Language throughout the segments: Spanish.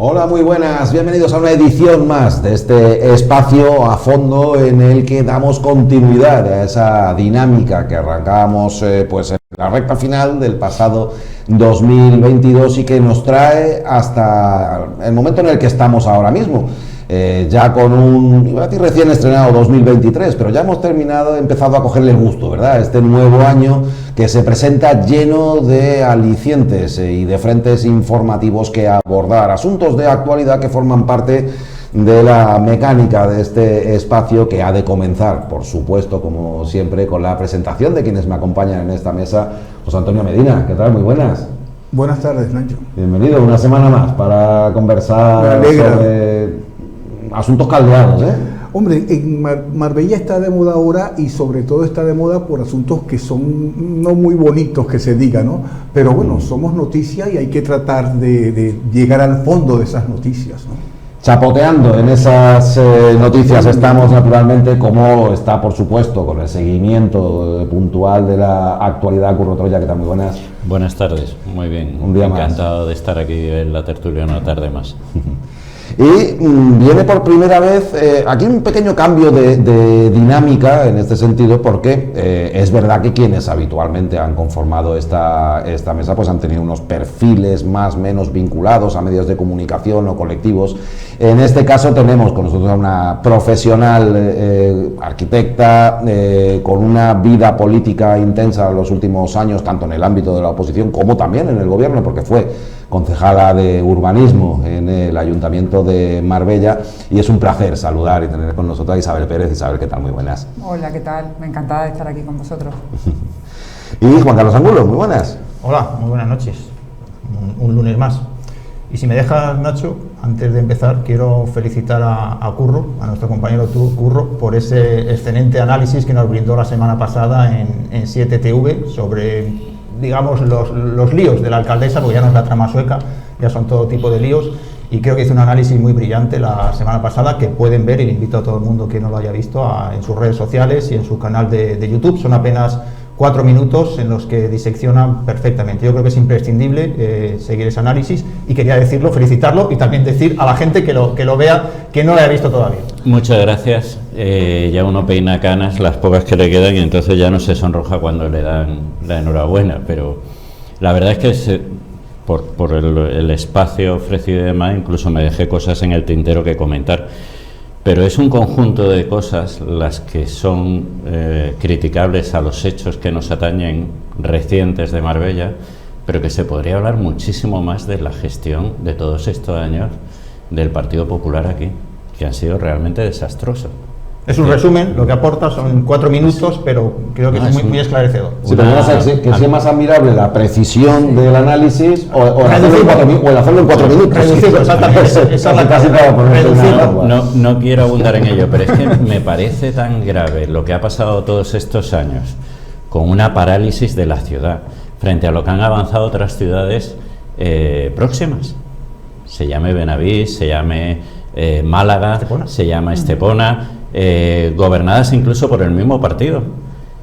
Hola, muy buenas, bienvenidos a una edición más de este espacio a fondo en el que damos continuidad a esa dinámica que arrancábamos pues en la recta final del pasado 2022 y que nos trae hasta el momento en el que estamos ahora mismo. Ya con un, iba a decir recién estrenado 2023, pero ya hemos empezado a cogerle el gusto, ¿verdad? Este nuevo año que se presenta lleno de alicientes y de frentes informativos que abordar, asuntos de actualidad que forman parte de la mecánica de este espacio que ha de comenzar, por supuesto, como siempre, con la presentación de quienes me acompañan en esta mesa. José Antonio Medina, ¿qué tal? Muy buenas. Buenas tardes, Nacho. Bienvenido una semana más para conversar sobre asuntos caldeados, ¿eh? Hombre, en Marbella está de moda ahora y sobre todo está de moda por asuntos que son no muy bonitos que se diga, ¿no? Pero bueno, somos noticias y hay que tratar de llegar al fondo de esas noticias, ¿no? Chapoteando en esas noticias estamos naturalmente, como está por supuesto con el seguimiento puntual de la actualidad. Curro Troya, ¿qué tal? Muy buenas. Buenas tardes, muy bien. Un día encantado más de estar aquí en la tertulia una tarde más. Y viene por primera vez aquí un pequeño cambio de dinámica en este sentido, porque es verdad que quienes habitualmente han conformado esta mesa pues han tenido unos perfiles más o menos vinculados a medios de comunicación o colectivos. En este caso tenemos con nosotros a una profesional arquitecta con una vida política intensa en los últimos años, tanto en el ámbito de la oposición como también en el gobierno, porque fue concejala de urbanismo en el Ayuntamiento de Marbella, y es un placer saludar y tener con nosotros a Isabel Pérez. Isabel, ¿qué tal? Muy buenas. Hola, ¿qué tal? Me encantada de estar aquí con vosotros. Y Juan Carlos Angulo, muy buenas. Hola, muy buenas noches. Un lunes más. Y si me dejas, Nacho, antes de empezar, quiero felicitar a Curro, a nuestro compañero Curro, por ese excelente análisis que nos brindó la semana pasada en 7TV sobre, digamos, los líos de la alcaldesa, porque ya no es la trama sueca, ya son todo tipo de líos, y creo que hizo un análisis muy brillante la semana pasada, que pueden ver, y le invito a todo el mundo que no lo haya visto en sus redes sociales y en su canal de YouTube. Son apenas 4 minutos en los que diseccionan perfectamente. Yo creo que es imprescindible seguir ese análisis, y quería decirlo, felicitarlo y también decir a la gente que lo vea, que no lo haya visto todavía. Muchas gracias. Ya uno peina canas, las pocas que le quedan, y entonces ya no se sonroja cuando le dan la enhorabuena, pero la verdad es que por el espacio ofrecido y demás, incluso me dejé cosas en el tintero que comentar. Pero es un conjunto de cosas las que son criticables a los hechos que nos atañen recientes de Marbella, pero que se podría hablar muchísimo más de la gestión de todos estos años del Partido Popular aquí, que han sido realmente desastrosos. Es un resumen, lo que aporta son 4 minutos, pero creo que es muy esclarecedor. Sí, pero que sea más admirable la precisión del análisis o el hacerlo en 4 minutos. Reducido, exactamente. No quiero abundar en ello, pero es que me parece tan grave lo que ha pasado todos estos años con una parálisis de la ciudad frente a lo que han avanzado otras ciudades próximas. Se llame Benavís, se llame Málaga, Estepona. Se llama Estepona. Gobernadas incluso por el mismo partido,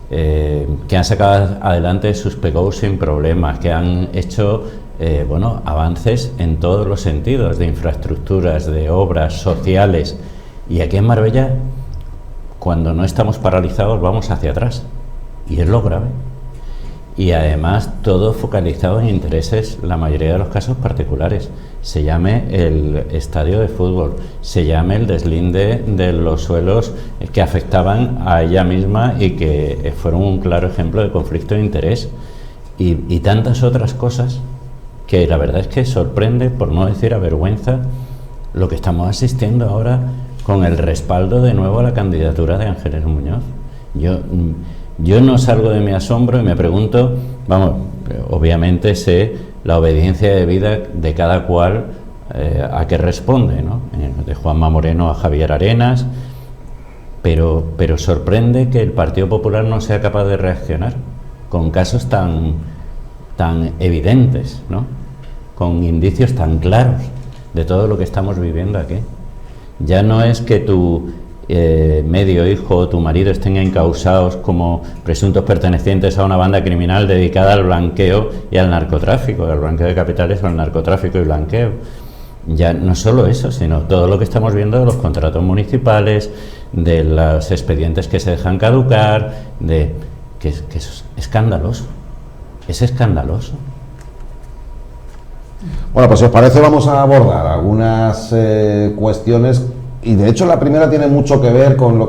que han sacado adelante sus PGOs sin problemas, que han hecho avances en todos los sentidos, de infraestructuras, de obras sociales. Y aquí en Marbella, cuando no estamos paralizados, vamos hacia atrás, y es lo grave. Y además todo focalizado en intereses, la mayoría de los casos particulares. Se llame el estadio de fútbol, se llame el deslinde de los suelos que afectaban a ella misma y que fueron un claro ejemplo de conflicto de interés, y tantas otras cosas que la verdad es que sorprende, por no decir avergüenza, lo que estamos asistiendo ahora con el respaldo de nuevo a la candidatura de Ángeles Muñoz. Yo no salgo de mi asombro y me pregunto, obviamente sé la obediencia de vida de cada cual a qué responde, ¿no? De Juanma Moreno a Javier Arenas, pero sorprende que el Partido Popular no sea capaz de reaccionar con casos tan evidentes, ¿no? Con indicios tan claros de todo lo que estamos viviendo aquí. Ya no es que tu medio hijo o tu marido estén encausados como presuntos pertenecientes a una banda criminal dedicada al blanqueo y al narcotráfico, al blanqueo de capitales o al narcotráfico y blanqueo. Ya no solo eso, sino todo lo que estamos viendo de los contratos municipales, de los expedientes que se dejan caducar, que es escandaloso. Es escandaloso. Bueno, pues si os parece vamos a abordar algunas cuestiones, y de hecho la primera tiene mucho que ver con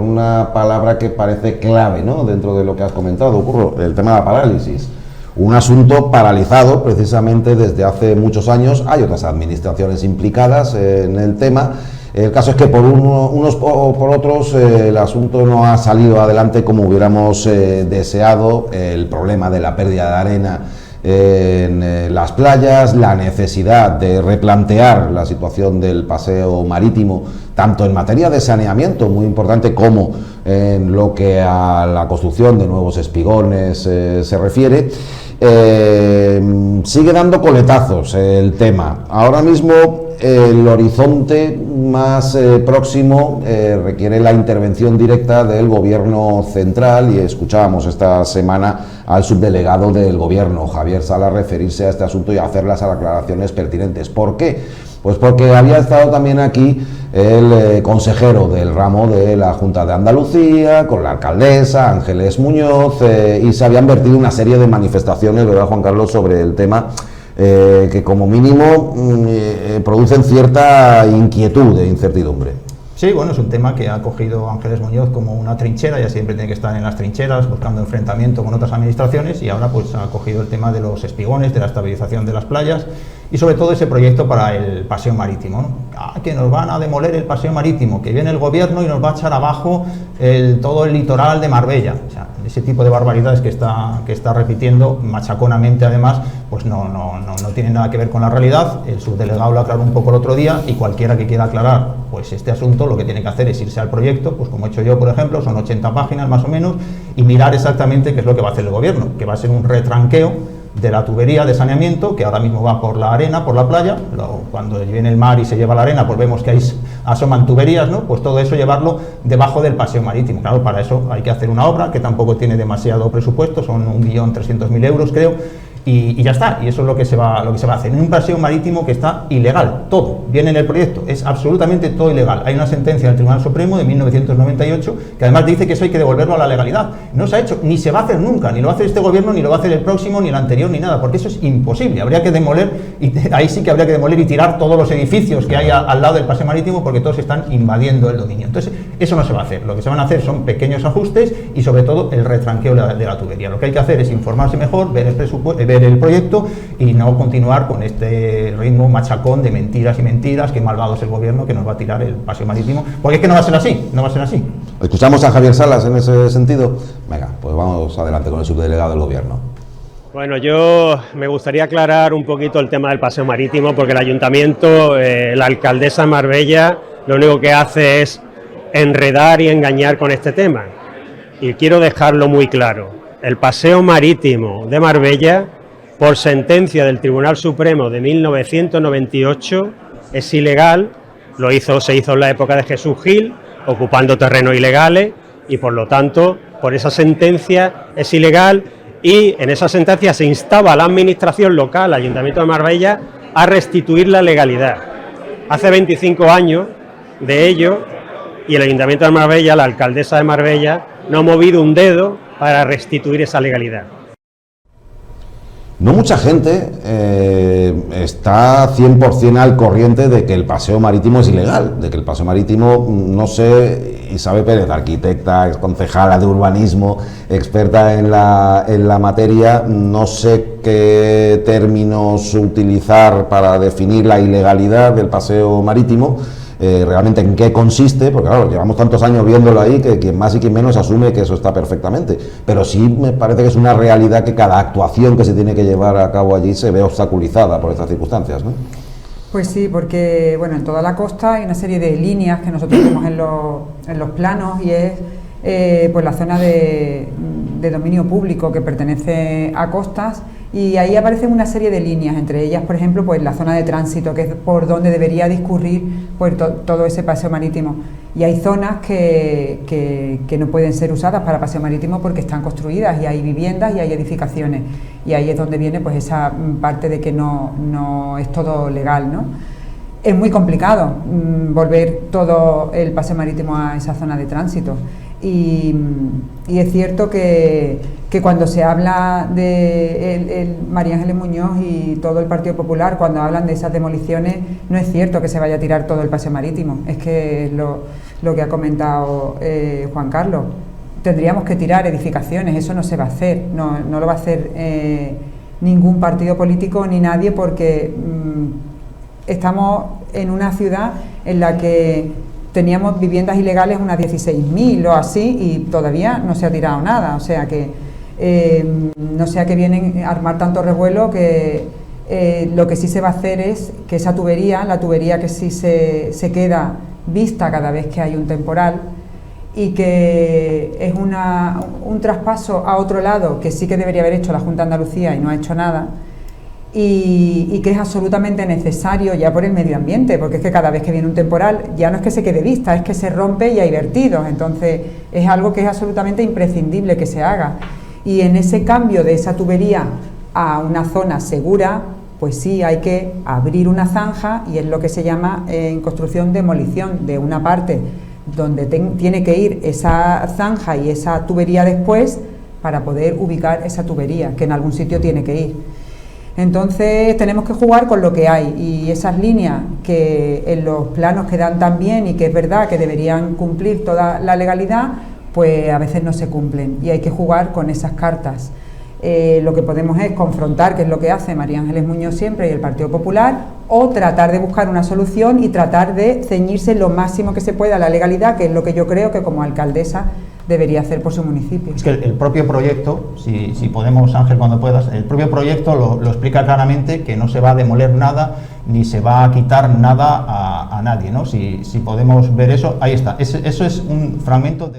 una palabra que parece clave, ¿no?, dentro de lo que has comentado, Curro, el tema de la parálisis. Un asunto paralizado precisamente desde hace muchos años. Hay otras administraciones implicadas en el tema. El caso es que por unos o por otros el asunto no ha salido adelante como hubiéramos deseado. El problema de la pérdida de arena en las playas, la necesidad de replantear la situación del paseo marítimo, tanto en materia de saneamiento, muy importante, como en lo que a la construcción de nuevos espigones se refiere. Sigue dando coletazos el tema. Ahora mismo el horizonte más próximo requiere la intervención directa del gobierno central, y escuchábamos esta semana al subdelegado del gobierno, Javier Sala, referirse a este asunto y hacer las aclaraciones pertinentes. ¿Por qué? Pues porque había estado también aquí el consejero del ramo de la Junta de Andalucía, con la alcaldesa Ángeles Muñoz, y se habían vertido una serie de manifestaciones, ¿verdad, Juan Carlos?, sobre el tema, que como mínimo producen cierta inquietud e incertidumbre. Sí, bueno, es un tema que ha cogido Ángeles Muñoz como una trinchera, ya siempre tiene que estar en las trincheras buscando enfrentamiento con otras administraciones, y ahora pues ha cogido el tema de los espigones, de la estabilización de las playas y sobre todo ese proyecto para el paseo marítimo, ¿no? Que nos van a demoler el paseo marítimo, que viene el gobierno y nos va a echar abajo todo el litoral de Marbella. O sea, ese tipo de barbaridades que está repitiendo machaconamente, además, pues no tiene nada que ver con la realidad. El subdelegado lo aclaró un poco el otro día, y cualquiera que quiera aclarar pues este asunto lo que tiene que hacer es irse al proyecto, pues como he hecho yo, por ejemplo, son 80 páginas más o menos, y mirar exactamente qué es lo que va a hacer el gobierno, que va a ser un retranqueo de la tubería de saneamiento, que ahora mismo va por la arena, por la playa. Cuando viene el mar y se lleva la arena, pues vemos que ahí asoman tuberías, ¿no? Pues todo eso llevarlo debajo del paseo marítimo. Claro, para eso hay que hacer una obra que tampoco tiene demasiado presupuesto, son 1.300.000 euros, creo. Y ya está, y eso es lo que se va a hacer en un paseo marítimo que está ilegal, todo viene en el proyecto, es absolutamente todo ilegal. Hay una sentencia del Tribunal Supremo de 1998 que además dice que eso hay que devolverlo a la legalidad. No se ha hecho, ni se va a hacer nunca, ni lo va a hacer este gobierno, ni lo va a hacer el próximo, ni el anterior, ni nada, porque eso es imposible. Habría que demoler, y ahí sí que habría que demoler y tirar todos los edificios que hay al lado del paseo marítimo, porque todos están invadiendo el dominio. Entonces eso no se va a hacer. Lo que se van a hacer son pequeños ajustes y sobre todo el retranqueo de la tubería. Lo que hay que hacer es informarse mejor, ver el proyecto y no continuar con este ritmo machacón de mentiras y mentiras, que malvado es el gobierno que nos va a tirar el paseo marítimo, porque es que no va a ser así, no va a ser así. Escuchamos a Javier Salas en ese sentido. Venga, pues vamos adelante con el subdelegado del gobierno. Bueno, yo me gustaría aclarar un poquito el tema del paseo marítimo, porque el ayuntamiento, la alcaldesa de Marbella, lo único que hace es enredar y engañar con este tema. Y quiero dejarlo muy claro. El paseo marítimo de Marbella, por sentencia del Tribunal Supremo de 1998, es ilegal. Se hizo en la época de Jesús Gil, ocupando terrenos ilegales, y por lo tanto, por esa sentencia es ilegal, y en esa sentencia se instaba a la administración local, al Ayuntamiento de Marbella, a restituir la legalidad. Hace 25 años de ello, y el Ayuntamiento de Marbella, la alcaldesa de Marbella, no ha movido un dedo para restituir esa legalidad. No mucha gente está 100% al corriente de que el paseo marítimo es ilegal, de que el paseo marítimo, no sé, Isabel Pérez, arquitecta, concejala de urbanismo, experta en la materia, no sé qué términos utilizar para definir la ilegalidad del paseo marítimo. Realmente en qué consiste, porque claro, llevamos tantos años viéndolo ahí que quien más y quien menos asume que eso está perfectamente, pero sí me parece que es una realidad que cada actuación que se tiene que llevar a cabo allí se ve obstaculizada por estas circunstancias, ¿no? Pues sí, porque bueno, en toda la costa hay una serie de líneas que nosotros vemos en los planos, y es pues la zona de dominio público que pertenece a costas, y ahí aparecen una serie de líneas, entre ellas, por ejemplo, pues la zona de tránsito, que es por donde debería discurrir pues, todo ese paseo marítimo. Y hay zonas que no pueden ser usadas para paseo marítimo porque están construidas, y hay viviendas y hay edificaciones, y ahí es donde viene pues esa parte de que no es todo legal, ¿no? es muy complicado volver todo el paseo marítimo a esa zona de tránsito. Y es cierto que cuando se habla de María Ángeles Muñoz y todo el Partido Popular, cuando hablan de esas demoliciones, no es cierto que se vaya a tirar todo el paseo marítimo, es que es lo que ha comentado Juan Carlos. Tendríamos que tirar edificaciones, eso no se va a hacer, no lo va a hacer ningún partido político ni nadie, porque estamos en una ciudad en la que teníamos viviendas ilegales unas 16.000 o así y todavía no se ha tirado nada, o sea que no sé a qué vienen a armar tanto revuelo, que lo que sí se va a hacer es que esa tubería, la tubería que sí se queda vista cada vez que hay un temporal, y que es un traspaso a otro lado que sí que debería haber hecho la Junta de Andalucía y no ha hecho nada, y que es absolutamente necesario ya por el medio ambiente, porque es que cada vez que viene un temporal ya no es que se quede vista, es que se rompe y hay vertidos, entonces es algo que es absolutamente imprescindible que se haga. Y en ese cambio de esa tubería a una zona segura, pues sí hay que abrir una zanja, y es lo que se llama en construcción demolición de una parte donde tiene que ir esa zanja y esa tubería después, para poder ubicar esa tubería, que en algún sitio tiene que ir. Entonces tenemos que jugar con lo que hay, y esas líneas que en los planos quedan tan bien y que es verdad que deberían cumplir toda la legalidad, pues a veces no se cumplen y hay que jugar con esas cartas. Lo que podemos es confrontar, que es lo que hace María Ángeles Muñoz siempre y el Partido Popular, o tratar de buscar una solución y tratar de ceñirse lo máximo que se pueda a la legalidad, que es lo que yo creo que como alcaldesa debería hacer por su municipio. Es que el propio proyecto, si podemos, Ángel, cuando puedas, el propio proyecto lo explica claramente, que no se va a demoler nada ni se va a quitar nada a nadie, ¿no? Si podemos ver eso, ahí está. Eso es un fragmento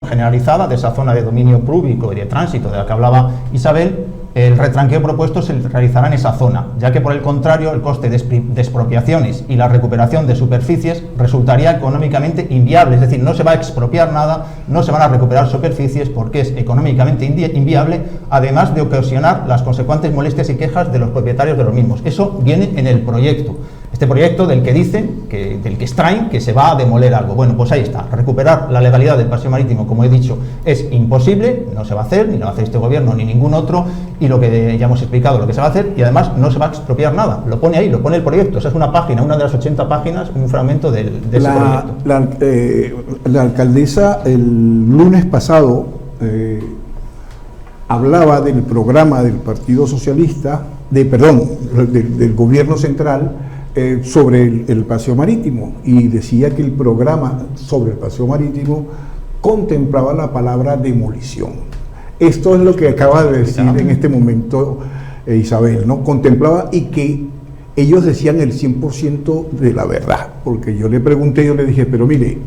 generalizada de esa zona de dominio público y de tránsito de la que hablaba Isabel. El retranqueo propuesto se realizará en esa zona, ya que por el contrario el coste de expropiaciones y la recuperación de superficies resultaría económicamente inviable, es decir, no se va a expropiar nada, no se van a recuperar superficies porque es económicamente inviable, además de ocasionar las consecuentes molestias y quejas de los propietarios de los mismos. Eso viene en el proyecto. Este proyecto del que dicen, del que extraen, que se va a demoler algo. Bueno, pues ahí está. Recuperar la legalidad del paseo marítimo, como he dicho, es imposible, no se va a hacer, ni lo va a hacer este gobierno, ni ningún otro, y lo que ya hemos explicado, lo que se va a hacer, y además no se va a expropiar nada. Lo pone ahí, lo pone el proyecto. Esa es una página, una de las 80 páginas, un fragmento de ese proyecto. La alcaldesa el lunes pasado hablaba del programa del Partido Socialista, del gobierno central, sobre el paseo marítimo, y decía que el programa sobre el paseo marítimo contemplaba la palabra demolición. Esto es lo que acaba de decir en este momento Isabel, ¿no? Contemplaba, y que ellos decían el 100% de la verdad, porque yo le pregunté, yo le dije, pero mire,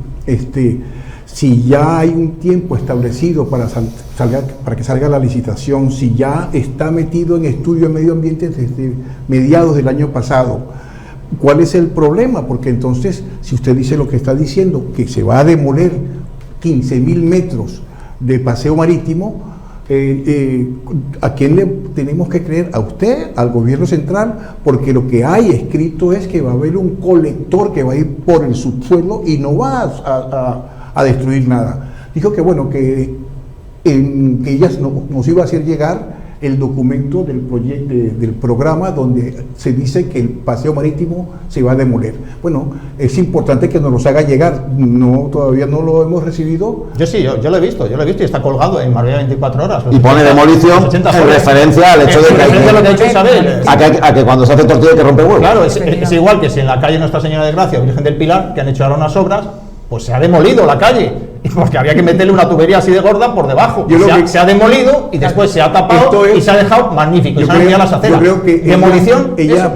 si ya hay un tiempo establecido para que salga la licitación, si ya está metido en estudio de medio ambiente desde mediados del año pasado, ¿cuál es el problema? Porque entonces, si usted dice lo que está diciendo, que se va a demoler 15.000 metros de paseo marítimo, ¿a quién le tenemos que creer? ¿A usted? ¿Al gobierno central? Porque lo que hay escrito es que va a haber un colector que va a ir por el subsuelo y no va a destruir nada. Dijo que bueno, que ella nos iba a hacer llegar el documento del proyecto, del programa, donde se dice que el paseo marítimo se va a demoler. Bueno, es importante que nos los haga llegar. Todavía no lo hemos recibido. Yo sí, yo lo he visto y está colgado en Marbella 24 horas. Y pone demolición en referencia al hecho de que que cuando se hace tortilla hay que romper huevos. Claro, es igual que si en la calle Nuestra Señora de Gracia, Virgen del Pilar, que han hecho ahora unas obras, pues se ha demolido la calle, porque había que meterle una tubería así de gorda por debajo. Se ha demolido y después se ha tapado y se ha dejado magnífico. Y se han enviado las aceras. Yo creo que demolición, ella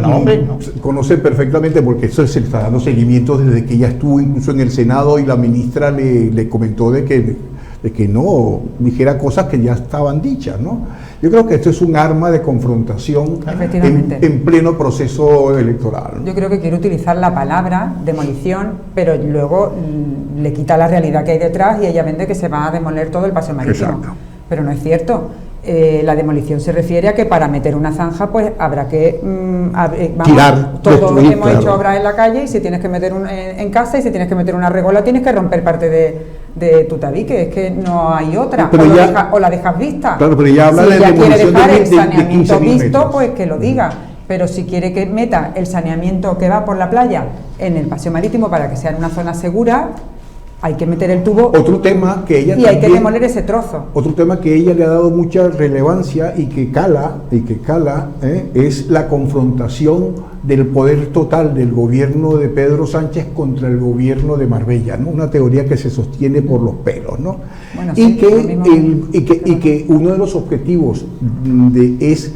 conoce perfectamente, porque eso se está dando seguimiento desde que ella estuvo incluso en el Senado, y la ministra le comentó de que no dijera cosas que ya estaban dichas, ¿no? Yo creo que esto es un arma de confrontación en pleno proceso electoral. Yo creo que quiere utilizar la palabra demolición, pero luego le quita la realidad que hay detrás, y ella vende que se va a demoler todo el paseo marítimo. Exacto. Pero no es cierto. La demolición se refiere a que para meter una zanja pues habrá que tirar, todos destruir, hemos claro. hecho obras en la calle, y si tienes que meter en casa, y si tienes que meter una regola, tienes que romper parte de tu tabique, es que no hay otra, Pero o la dejas vista. Claro, pero ya habla si de ya quiere demolición dejar de el 15 saneamiento visto, metros. pues que lo diga. Pero si quiere que meta el saneamiento que va por la playa en el paseo marítimo para que sea en una zona segura, hay que meter el tubo Otro tema que ella y hay que también- demoler ese trozo. Otro tema que ella le ha dado mucha relevancia y que cala, es la confrontación del poder total del gobierno de Pedro Sánchez contra el gobierno de Marbella, ¿no? Una teoría que se sostiene por los pelos, ¿no? Bueno, y, sí, que, lo mismo y que uno de los objetivos es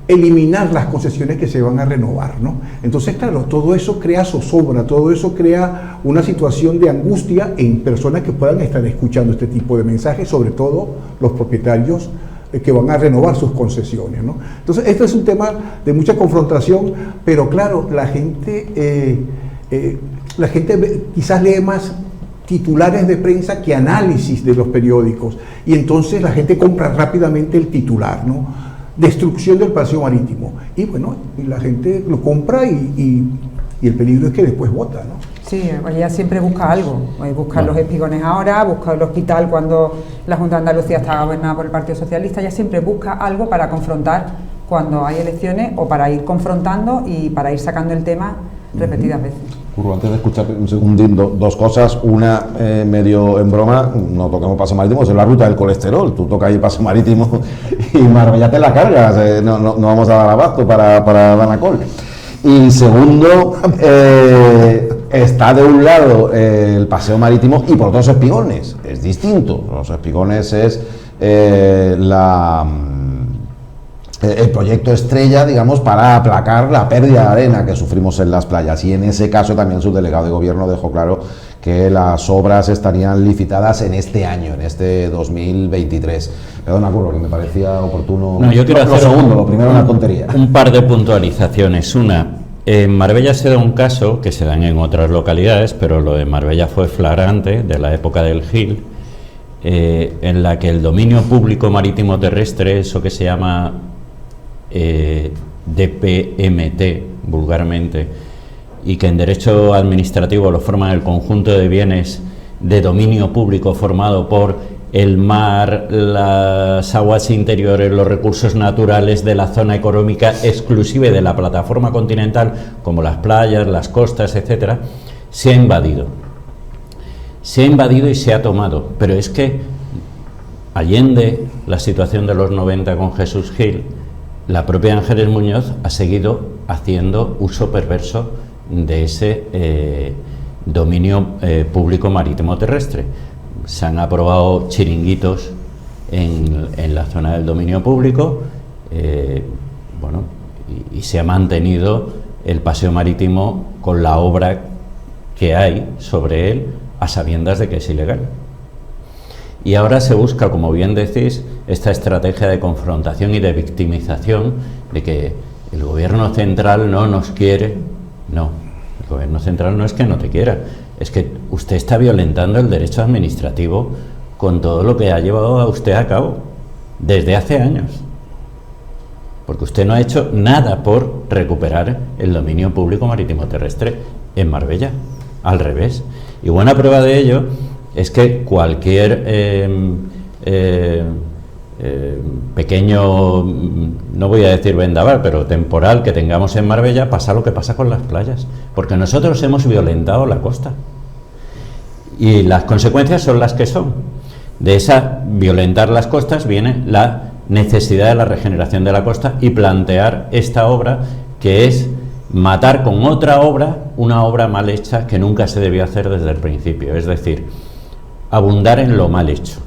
eliminar las concesiones que se van a renovar, ¿no? Entonces, claro, todo eso crea zozobra, todo eso crea una situación de angustia en personas que puedan estar escuchando este tipo de mensajes, sobre todo los propietarios que van a renovar sus concesiones, ¿no? Entonces, esto es un tema de mucha confrontación, pero claro, la gente quizás lee más titulares de prensa que análisis de los periódicos, y entonces la gente compra rápidamente el titular, ¿no? Destrucción del paseo marítimo, y bueno, y la gente lo compra y el peligro es que después vota, ¿no? Sí, ella siempre busca algo, busca los espigones ahora, busca el hospital cuando la Junta de Andalucía está gobernada por el Partido Socialista, ella siempre busca algo para confrontar cuando hay elecciones, o para ir confrontando y para ir sacando el tema repetidas veces. Curro, antes de escuchar un segundín, dos cosas. Una, medio en broma, no toquemos paseo marítimo, es la ruta del colesterol. Tú tocas ahí paseo marítimo y Marbella te la cargas. No vamos a dar abasto para Danacol. Y segundo, está de un lado el paseo marítimo y por otro los espigones. Es distinto. Los espigones es el proyecto estrella, digamos, para aplacar la pérdida de arena que sufrimos en las playas, y en ese caso también su delegado de gobierno dejó claro que las obras estarían licitadas en este año, en este 2023. Perdona, Curro, que me parecía oportuno. No, yo quiero hacer lo primero una tontería. Un par de puntualizaciones. Una, en Marbella se da un caso, que se dan en otras localidades, pero lo de Marbella fue flagrante, de la época del Gil, en la que el dominio público marítimo terrestre, eso que se llama DPMT vulgarmente, y que en derecho administrativo lo forman el conjunto de bienes de dominio público formado por el mar, las aguas interiores, los recursos naturales de la zona económica exclusiva de la plataforma continental, como las playas, las costas, etcétera, se ha invadido y se ha tomado. Pero es que allende la situación de los 90 con Jesús Gil, la propia Ángeles Muñoz ha seguido haciendo uso perverso de ese dominio público marítimo terrestre. Se han aprobado chiringuitos en la zona del dominio público, y se ha mantenido el paseo marítimo con la obra que hay sobre él, a sabiendas de que es ilegal. Y ahora se busca, como bien decís, esta estrategia de confrontación y de victimización, de que el gobierno central no nos quiere. No, el gobierno central no es que no te quiera, es que usted está violentando el derecho administrativo con todo lo que ha llevado a usted a cabo desde hace años, porque usted no ha hecho nada por recuperar el dominio público marítimo terrestre en Marbella, al revés. Y buena prueba de ello es que cualquier pequeño, no voy a decir vendaval, pero temporal que tengamos en Marbella, pasa lo que pasa con las playas, porque nosotros hemos violentado la costa y las consecuencias son las que son. De esa violentar las costas viene la necesidad de la regeneración de la costa y plantear esta obra, que es matar con otra obra una obra mal hecha que nunca se debió hacer desde el principio, es decir, abundar en lo mal hecho.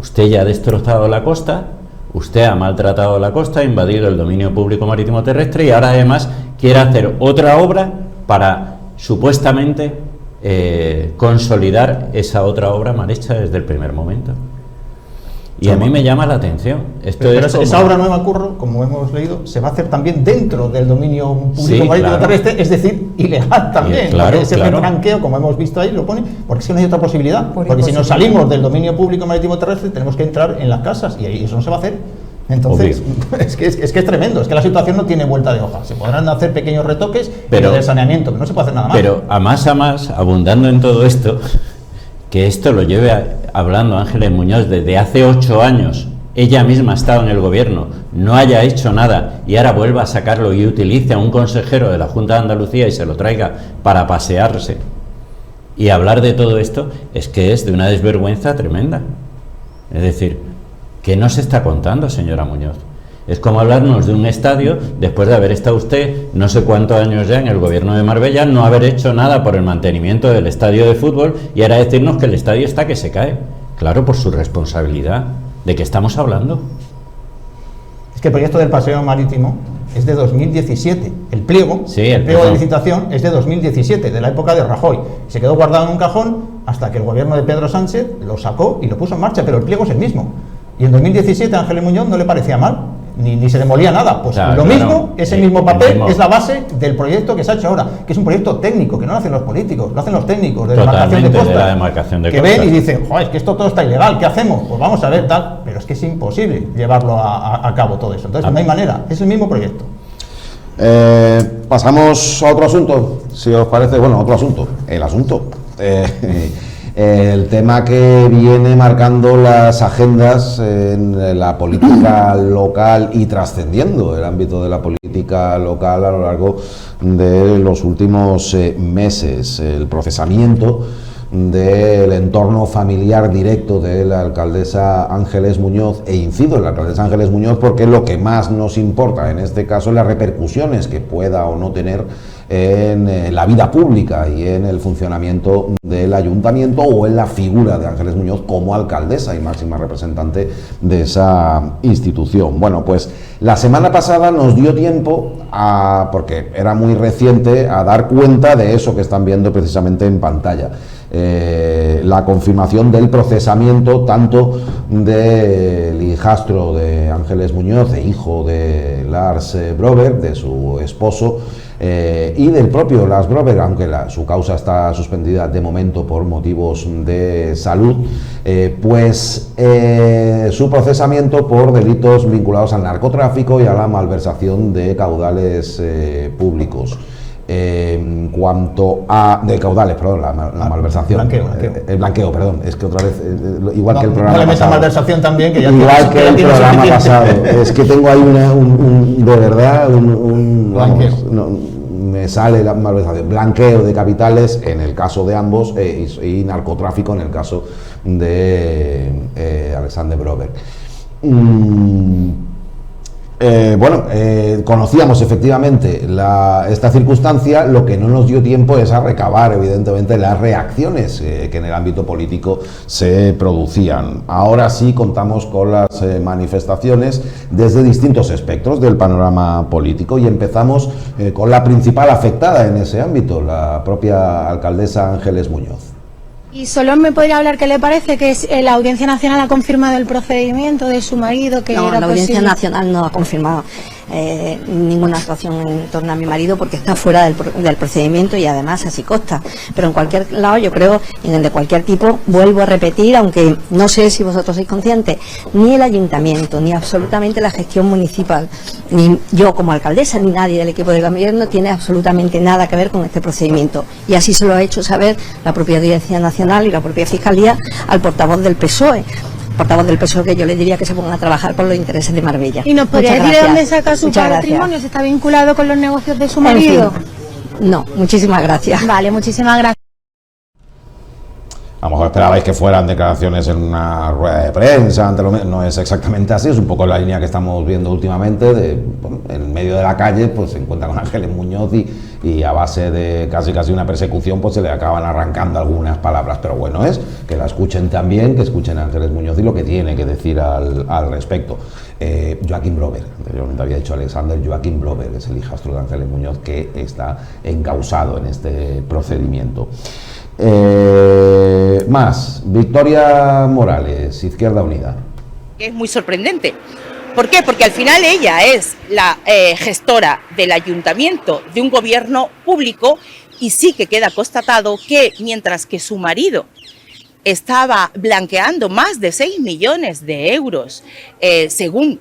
Usted ya ha destrozado la costa, usted ha maltratado la costa, ha invadido el dominio público marítimo terrestre, y ahora además quiere hacer otra obra para supuestamente consolidar esa otra obra mal hecha desde el primer momento. Y a mí me llama la atención. Esto pero es como... esa obra nueva, Curro, como hemos leído, se va a hacer también dentro del dominio público Sí, marítimo claro. terrestre, es decir, ilegal también. Claro, Ese claro. franqueo, como hemos visto ahí, lo pone, porque es que no hay otra posibilidad. Por Porque si nos imposible. salimos del dominio público marítimo terrestre, tenemos que entrar en las casas y ahí eso no se va a hacer. Entonces, es que es tremendo, es que la situación no tiene vuelta de hoja. Se podrán hacer pequeños retoques, pero de saneamiento, que no se puede hacer nada más. Pero a más, abundando en todo esto, que esto lo lleve hablando Ángeles Muñoz desde hace 8 años, ella misma ha estado en el gobierno, no haya hecho nada y ahora vuelva a sacarlo y utilice a un consejero de la Junta de Andalucía y se lo traiga para pasearse y hablar de todo esto, es que es de una desvergüenza tremenda. Es decir, ¿qué nos está contando, señora Muñoz? Es como hablarnos de un estadio después de haber estado usted no sé cuántos años ya en el gobierno de Marbella, no haber hecho nada por el mantenimiento del estadio de fútbol y ahora decirnos que el estadio está que se cae. Claro, por su responsabilidad. ¿De qué estamos hablando? Es que el proyecto del paseo marítimo es de 2017. El pliego, Sí, el pliego de licitación es de 2017, de la época de Rajoy. Se quedó guardado en un cajón hasta que el gobierno de Pedro Sánchez lo sacó y lo puso en marcha, pero el pliego es el mismo. Y en 2017 a Ángeles Muñoz no le parecía mal, ni se demolía nada. Pues Claro, lo claro. mismo, ese Sí, mismo papel mismo. es la base del proyecto que se ha hecho ahora, que es un proyecto técnico, que no lo hacen los políticos, lo hacen los técnicos de demarcación de Totalmente, costas. de la demarcación de que costas. ven y dicen, joder, es que esto todo está ilegal, ¿qué hacemos? Pues vamos a ver tal, pero es que es imposible llevarlo a cabo todo eso. Entonces no hay manera, es el mismo proyecto. Pasamos a otro asunto, si os parece. Bueno, otro asunto, el asunto. El tema que viene marcando las agendas en la política local y trascendiendo el ámbito de la política local a lo largo de los últimos meses. El procesamiento del entorno familiar directo de la alcaldesa Ángeles Muñoz, e incido en la alcaldesa Ángeles Muñoz porque lo que más nos importa en este caso es las repercusiones que pueda o no tener en la vida pública y en el funcionamiento del ayuntamiento o en la figura de Ángeles Muñoz como alcaldesa y máxima representante de esa institución. Bueno, pues la semana pasada nos dio tiempo porque era muy reciente, a dar cuenta de eso que están viendo precisamente en pantalla. La confirmación del procesamiento tanto del hijastro de Ángeles Muñoz e hijo de Lars Broberg, de su esposo, y del propio Lars Broberg, aunque su causa está suspendida de momento por motivos de salud, su procesamiento por delitos vinculados al narcotráfico y a la malversación de caudales públicos. En cuanto a la malversación, el blanqueo, perdón, es que otra vez igual que el programa no le metas pasado, malversación también, que ya igual que el tiene programa suficiente. pasado, es que tengo ahí de verdad Blanqueo. me sale la malversación, blanqueo de capitales en el caso de ambos y narcotráfico en el caso de Alexander Broberg. Conocíamos efectivamente esta circunstancia, lo que no nos dio tiempo es a recabar evidentemente las reacciones que en el ámbito político se producían. Ahora sí contamos con las manifestaciones desde distintos espectros del panorama político y empezamos con la principal afectada en ese ámbito, la propia alcaldesa Ángeles Muñoz. Y solo me podría hablar qué le parece que la Audiencia Nacional ha confirmado el procedimiento de su marido, que No, era la Audiencia posible. Nacional no ha confirmado ninguna actuación en torno a mi marido porque está fuera del procedimiento y además así consta. Pero en cualquier lado, yo creo, y de cualquier tipo, vuelvo a repetir, aunque no sé si vosotros sois conscientes, ni el ayuntamiento, ni absolutamente la gestión municipal, ni yo como alcaldesa, ni nadie del equipo de gobierno tiene absolutamente nada que ver con este procedimiento. Y así se lo ha hecho saber la propia Audiencia Nacional y la propia Fiscalía al portavoz del PSOE. Que yo le diría que se pongan a trabajar por los intereses de Marbella. ¿Y nos podría Muchas decir de gracias. dónde saca su Muchas patrimonio? gracias. ¿Se está vinculado con los negocios de su En marido? fin, no, muchísimas gracias. Vale, muchísimas gracias. A lo mejor esperabais que fueran declaraciones en una rueda de prensa, no es exactamente así, es un poco la línea que estamos viendo últimamente, en medio de la calle pues se encuentra con Ángeles Muñoz y a base de casi una persecución pues se le acaban arrancando algunas palabras, pero bueno es que la escuchen también, que escuchen a Ángeles Muñoz y lo que tiene que decir al respecto. Joaquín Broberg, anteriormente había dicho Alexander, Joaquín Broberg es el hijastro de Ángeles Muñoz que está encausado en este procedimiento. Victoria Morales, Izquierda Unida. que es muy sorprendente. ¿Por qué? Porque al final ella es la gestora del ayuntamiento, de un gobierno público, y sí que queda constatado que mientras que su marido estaba blanqueando más de 6 millones de euros, según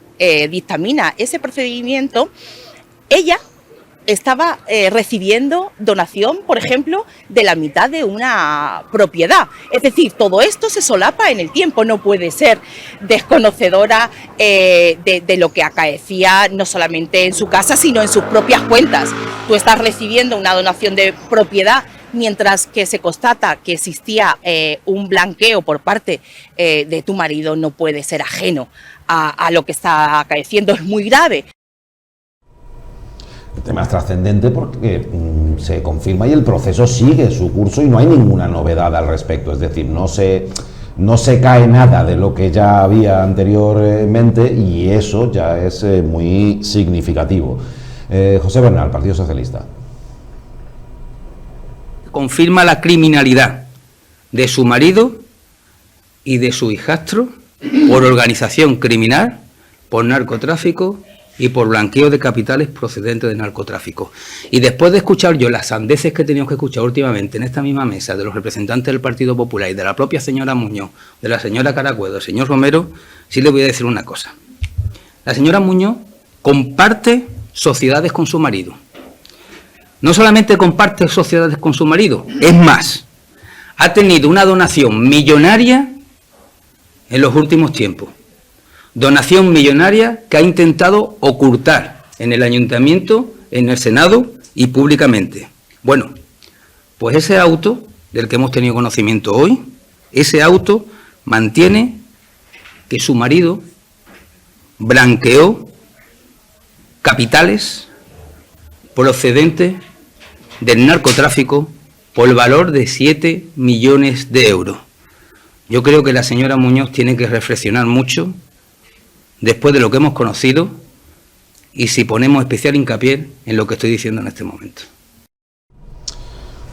dictamina ese procedimiento, ella estaba recibiendo donación, por ejemplo, de la mitad de una propiedad. Es decir, todo esto se solapa en el tiempo, no puede ser desconocedora de lo que acaecía no solamente en su casa, sino en sus propias cuentas. Tú estás recibiendo una donación de propiedad mientras que se constata que existía un blanqueo por parte de tu marido, no puede ser ajeno a lo que está acaeciendo, es muy grave. El tema es trascendente porque se confirma y el proceso sigue su curso y no hay ninguna novedad al respecto, es decir, no se cae nada de lo que ya había anteriormente y eso ya es muy significativo. José Bernal, Partido Socialista. Confirma la criminalidad de su marido y de su hijastro por organización criminal, por narcotráfico y por blanqueo de capitales procedentes de narcotráfico. Y después de escuchar yo las sandeces que he tenido que escuchar últimamente en esta misma mesa de los representantes del Partido Popular y de la propia señora Muñoz, de la señora Caracuedo, del señor Romero, sí le voy a decir una cosa. La señora Muñoz comparte sociedades con su marido. No solamente comparte sociedades con su marido, es más, ha tenido una donación millonaria en los últimos tiempos. Donación millonaria que ha intentado ocultar en el ayuntamiento, en el Senado y públicamente. Bueno, pues ese auto del que hemos tenido conocimiento hoy, ese auto mantiene que su marido blanqueó capitales procedentes del narcotráfico por el valor de 7 millones de euros. Yo creo que la señora Muñoz tiene que reflexionar mucho después de lo que hemos conocido y si ponemos especial hincapié en lo que estoy diciendo en este momento.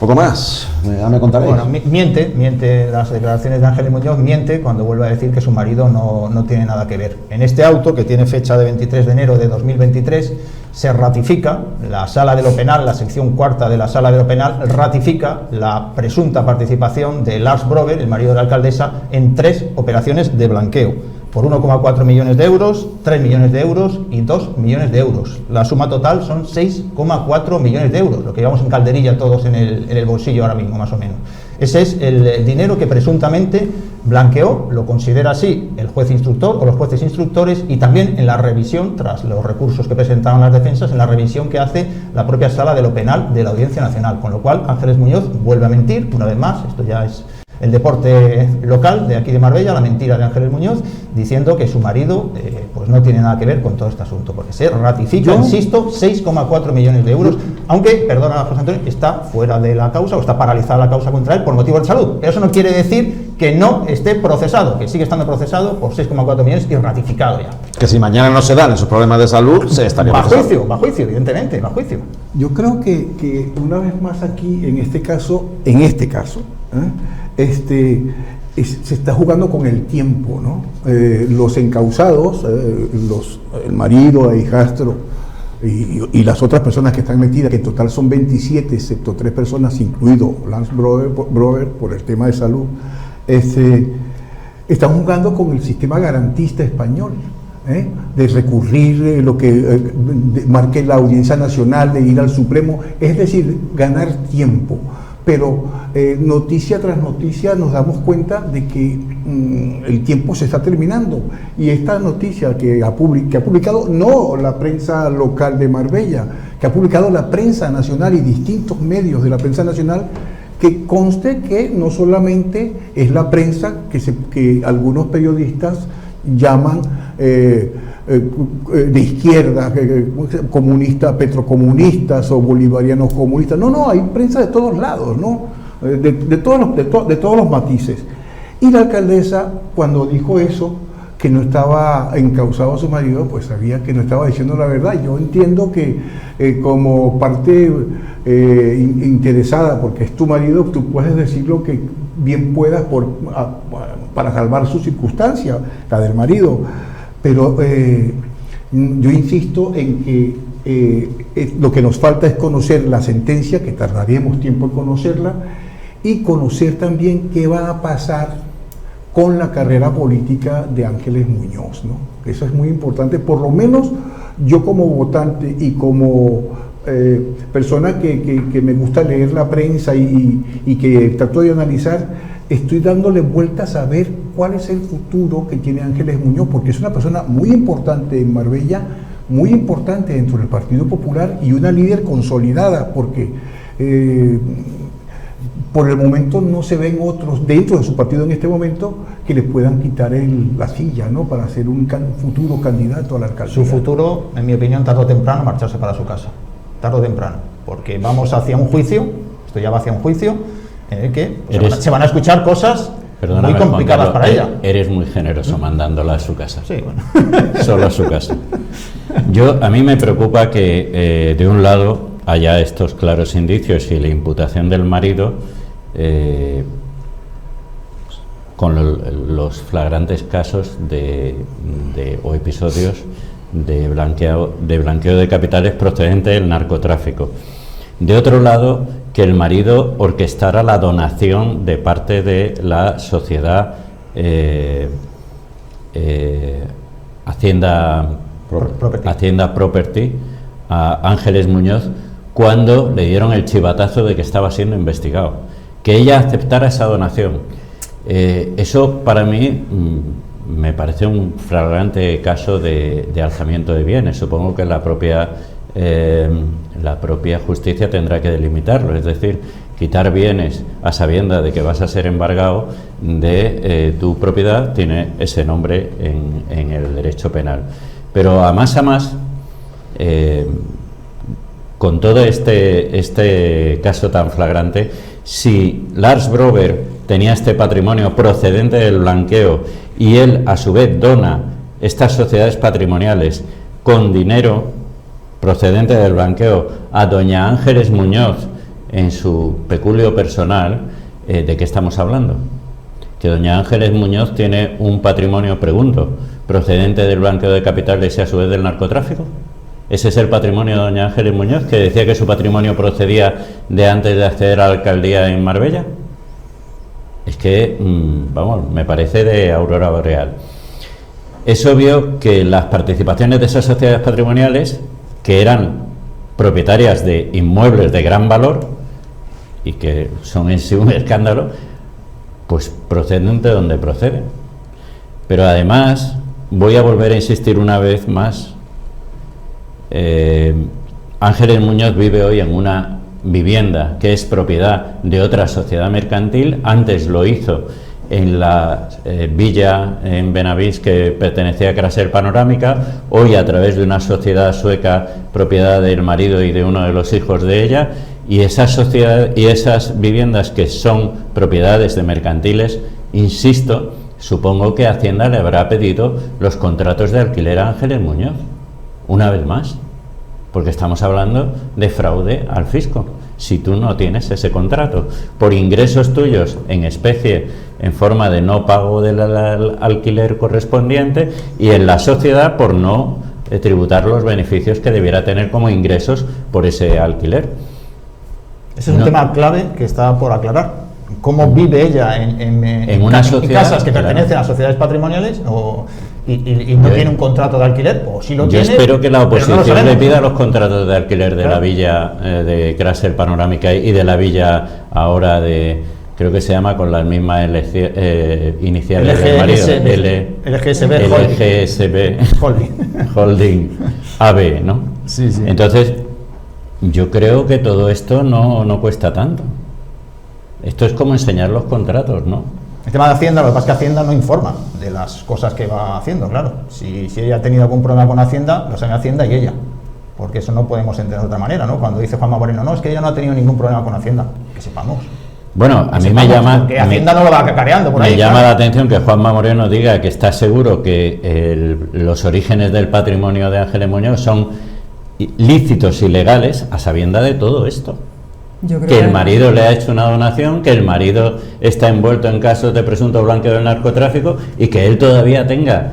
Poco más, ya me contaréis. Bueno, miente las declaraciones de Ángeles Muñoz, miente cuando vuelve a decir que su marido no tiene nada que ver. En este auto, que tiene fecha de 23 de enero de 2023, se ratifica, la Sala de lo Penal, la sección cuarta de la Sala de lo Penal, ratifica la presunta participación de Lars Brover, el marido de la alcaldesa, en 3 operaciones de blanqueo, por 1,4 millones de euros, 3 millones de euros y 2 millones de euros. La suma total son 6,4 millones de euros, lo que llevamos en calderilla todos en el bolsillo ahora mismo, más o menos. Ese es el dinero que presuntamente blanqueó, lo considera así el juez instructor o los jueces instructores, y también en la revisión, tras los recursos que presentaron las defensas, en la revisión que hace la propia Sala de lo Penal de la Audiencia Nacional. Con lo cual, Ángeles Muñoz vuelve a mentir, una vez más, esto ya es el deporte local de aquí de Marbella, la mentira de Ángeles Muñoz, diciendo que su marido pues no tiene nada que ver con todo este asunto, porque se ratifica, insisto, 6,4 millones de euros, aunque, perdona José Antonio, está fuera de la causa o está paralizada la causa contra él por motivo de salud. Pero eso no quiere decir que no esté procesado, que sigue estando procesado por 6,4 millones y ratificado ya. Que si mañana no se dan esos problemas de salud, se estaría bajo juicio, evidentemente, bajo juicio. Yo creo que una vez más aquí, en este caso, se está jugando con el tiempo, ¿no? Los encausados, el marido, el hijastro y las otras personas que están metidas, que en total son 27, excepto 3 personas, incluido Lars Brover por el tema de salud, están jugando con el sistema garantista español, de recurrir lo que marque la Audiencia Nacional, de ir al Supremo, es decir, ganar tiempo. Pero noticia tras noticia nos damos cuenta de que el tiempo se está terminando, y esta noticia que ha publicado no la prensa local de Marbella, que ha publicado la prensa nacional y distintos medios de la prensa nacional, que conste que no solamente es la prensa que algunos periodistas llaman de izquierda, comunistas, petrocomunistas o bolivarianos comunistas. No, hay prensa de todos lados, ¿no? De todos los matices. Y la alcaldesa, cuando dijo eso, que no estaba encausado a su marido, pues sabía que no estaba diciendo la verdad. Yo entiendo que como parte interesada, porque es tu marido, tú puedes decir lo que bien pueda para salvar su circunstancia, la del marido. Pero yo insisto en que lo que nos falta es conocer la sentencia, que tardaríamos tiempo en conocerla, y conocer también qué va a pasar con la carrera política de Ángeles Muñoz, ¿no? Eso es muy importante. Por lo menos yo como votante y como persona que me gusta leer la prensa y que trato de analizar, estoy dándole vueltas a ver cuál es el futuro que tiene Ángeles Muñoz, porque es una persona muy importante en Marbella, muy importante dentro del Partido Popular y una líder consolidada, porque por el momento no se ven otros dentro de su partido en este momento que le puedan quitar la silla, ¿no?, para ser un futuro candidato a la alcaldía. Su futuro, en mi opinión, tarde o temprano marcharse para su casa, tarde o temprano, porque vamos hacia un juicio, esto ya va hacia un juicio en el que se van a escuchar cosas muy complicadas para ella. Eres muy generoso mandándola a su casa. Sí, bueno. Solo a su casa. A mí me preocupa que de un lado haya estos claros indicios y la imputación del marido con los flagrantes casos o episodios de blanqueo de capitales procedente del narcotráfico. De otro lado, que el marido orquestara la donación de parte de la sociedad Hacienda Property a Ángeles Muñoz cuando le dieron el chivatazo de que estaba siendo investigado. Que ella aceptara esa donación. Eso para mí me parece un flagrante caso de alzamiento de bienes. Supongo que la propia justicia tendrá que delimitarlo, es decir, quitar bienes a sabienda de que vas a ser embargado de tu propiedad tiene ese nombre en el derecho penal. Pero a más, con todo este caso tan flagrante, si Lars Brober tenía este patrimonio procedente del blanqueo y él a su vez dona estas sociedades patrimoniales con dinero procedente del blanqueo a doña Ángeles Muñoz en su peculio personal, ¿de qué estamos hablando? Que doña Ángeles Muñoz tiene un patrimonio, pregunto, procedente del blanqueo de capitales y a su vez del narcotráfico. ¿Ese es el patrimonio de doña Ángeles Muñoz, que decía que su patrimonio procedía de antes de acceder a la alcaldía en Marbella? Es que, me parece de aurora boreal. Es obvio que las participaciones de esas sociedades patrimoniales, que eran propietarias de inmuebles de gran valor y que son en sí un escándalo, pues proceden de donde proceden. Pero además, voy a volver a insistir una vez más, Ángeles Muñoz vive hoy en una vivienda que es propiedad de otra sociedad mercantil. Antes lo hizo en la villa en Benavís que pertenecía a Chrysler Panorámica, hoy a través de una sociedad sueca propiedad del marido y de uno de los hijos de ella, y esas viviendas que son propiedades de mercantiles, insisto, supongo que Hacienda le habrá pedido los contratos de alquiler a Ángeles Muñoz, una vez más, porque estamos hablando de fraude al fisco. Si tú no tienes ese contrato por ingresos tuyos en especie, en forma de no pago del alquiler correspondiente, y en la sociedad por no tributar los beneficios que debiera tener como ingresos por ese alquiler. Ese es un tema clave que está por aclarar. ¿Cómo vive ella en casas que pertenecen a sociedades patrimoniales y no tiene un contrato de alquiler? O si lo tiene, yo espero que la oposición no le pida los contratos de alquiler de la villa de Chrysler Panorámica y de la villa ahora de, creo que se llama con las mismas iniciales del marido, LGSB Holding AB, ¿no? Sí, sí. Entonces, yo creo que todo esto no cuesta tanto. Esto es como enseñar los contratos, ¿no? El tema de Hacienda, lo que pasa es que Hacienda no informa de las cosas que va haciendo, claro. Si ella ha tenido algún problema con Hacienda, lo sabe Hacienda y ella. Porque eso no podemos entender de otra manera, ¿no? Cuando dice Juanma Moreno, no, es que ella no ha tenido ningún problema con Hacienda. Que sepamos. Bueno, a mí me llama... Que Hacienda no lo va cacareando por ahí. Me llama la atención que Juanma Moreno diga que está seguro que los orígenes del patrimonio de Ángeles Muñoz son lícitos y legales a sabienda de todo esto. Que el marido le ha hecho una donación, que el marido está envuelto en casos de presunto blanqueo del narcotráfico y que él todavía tenga,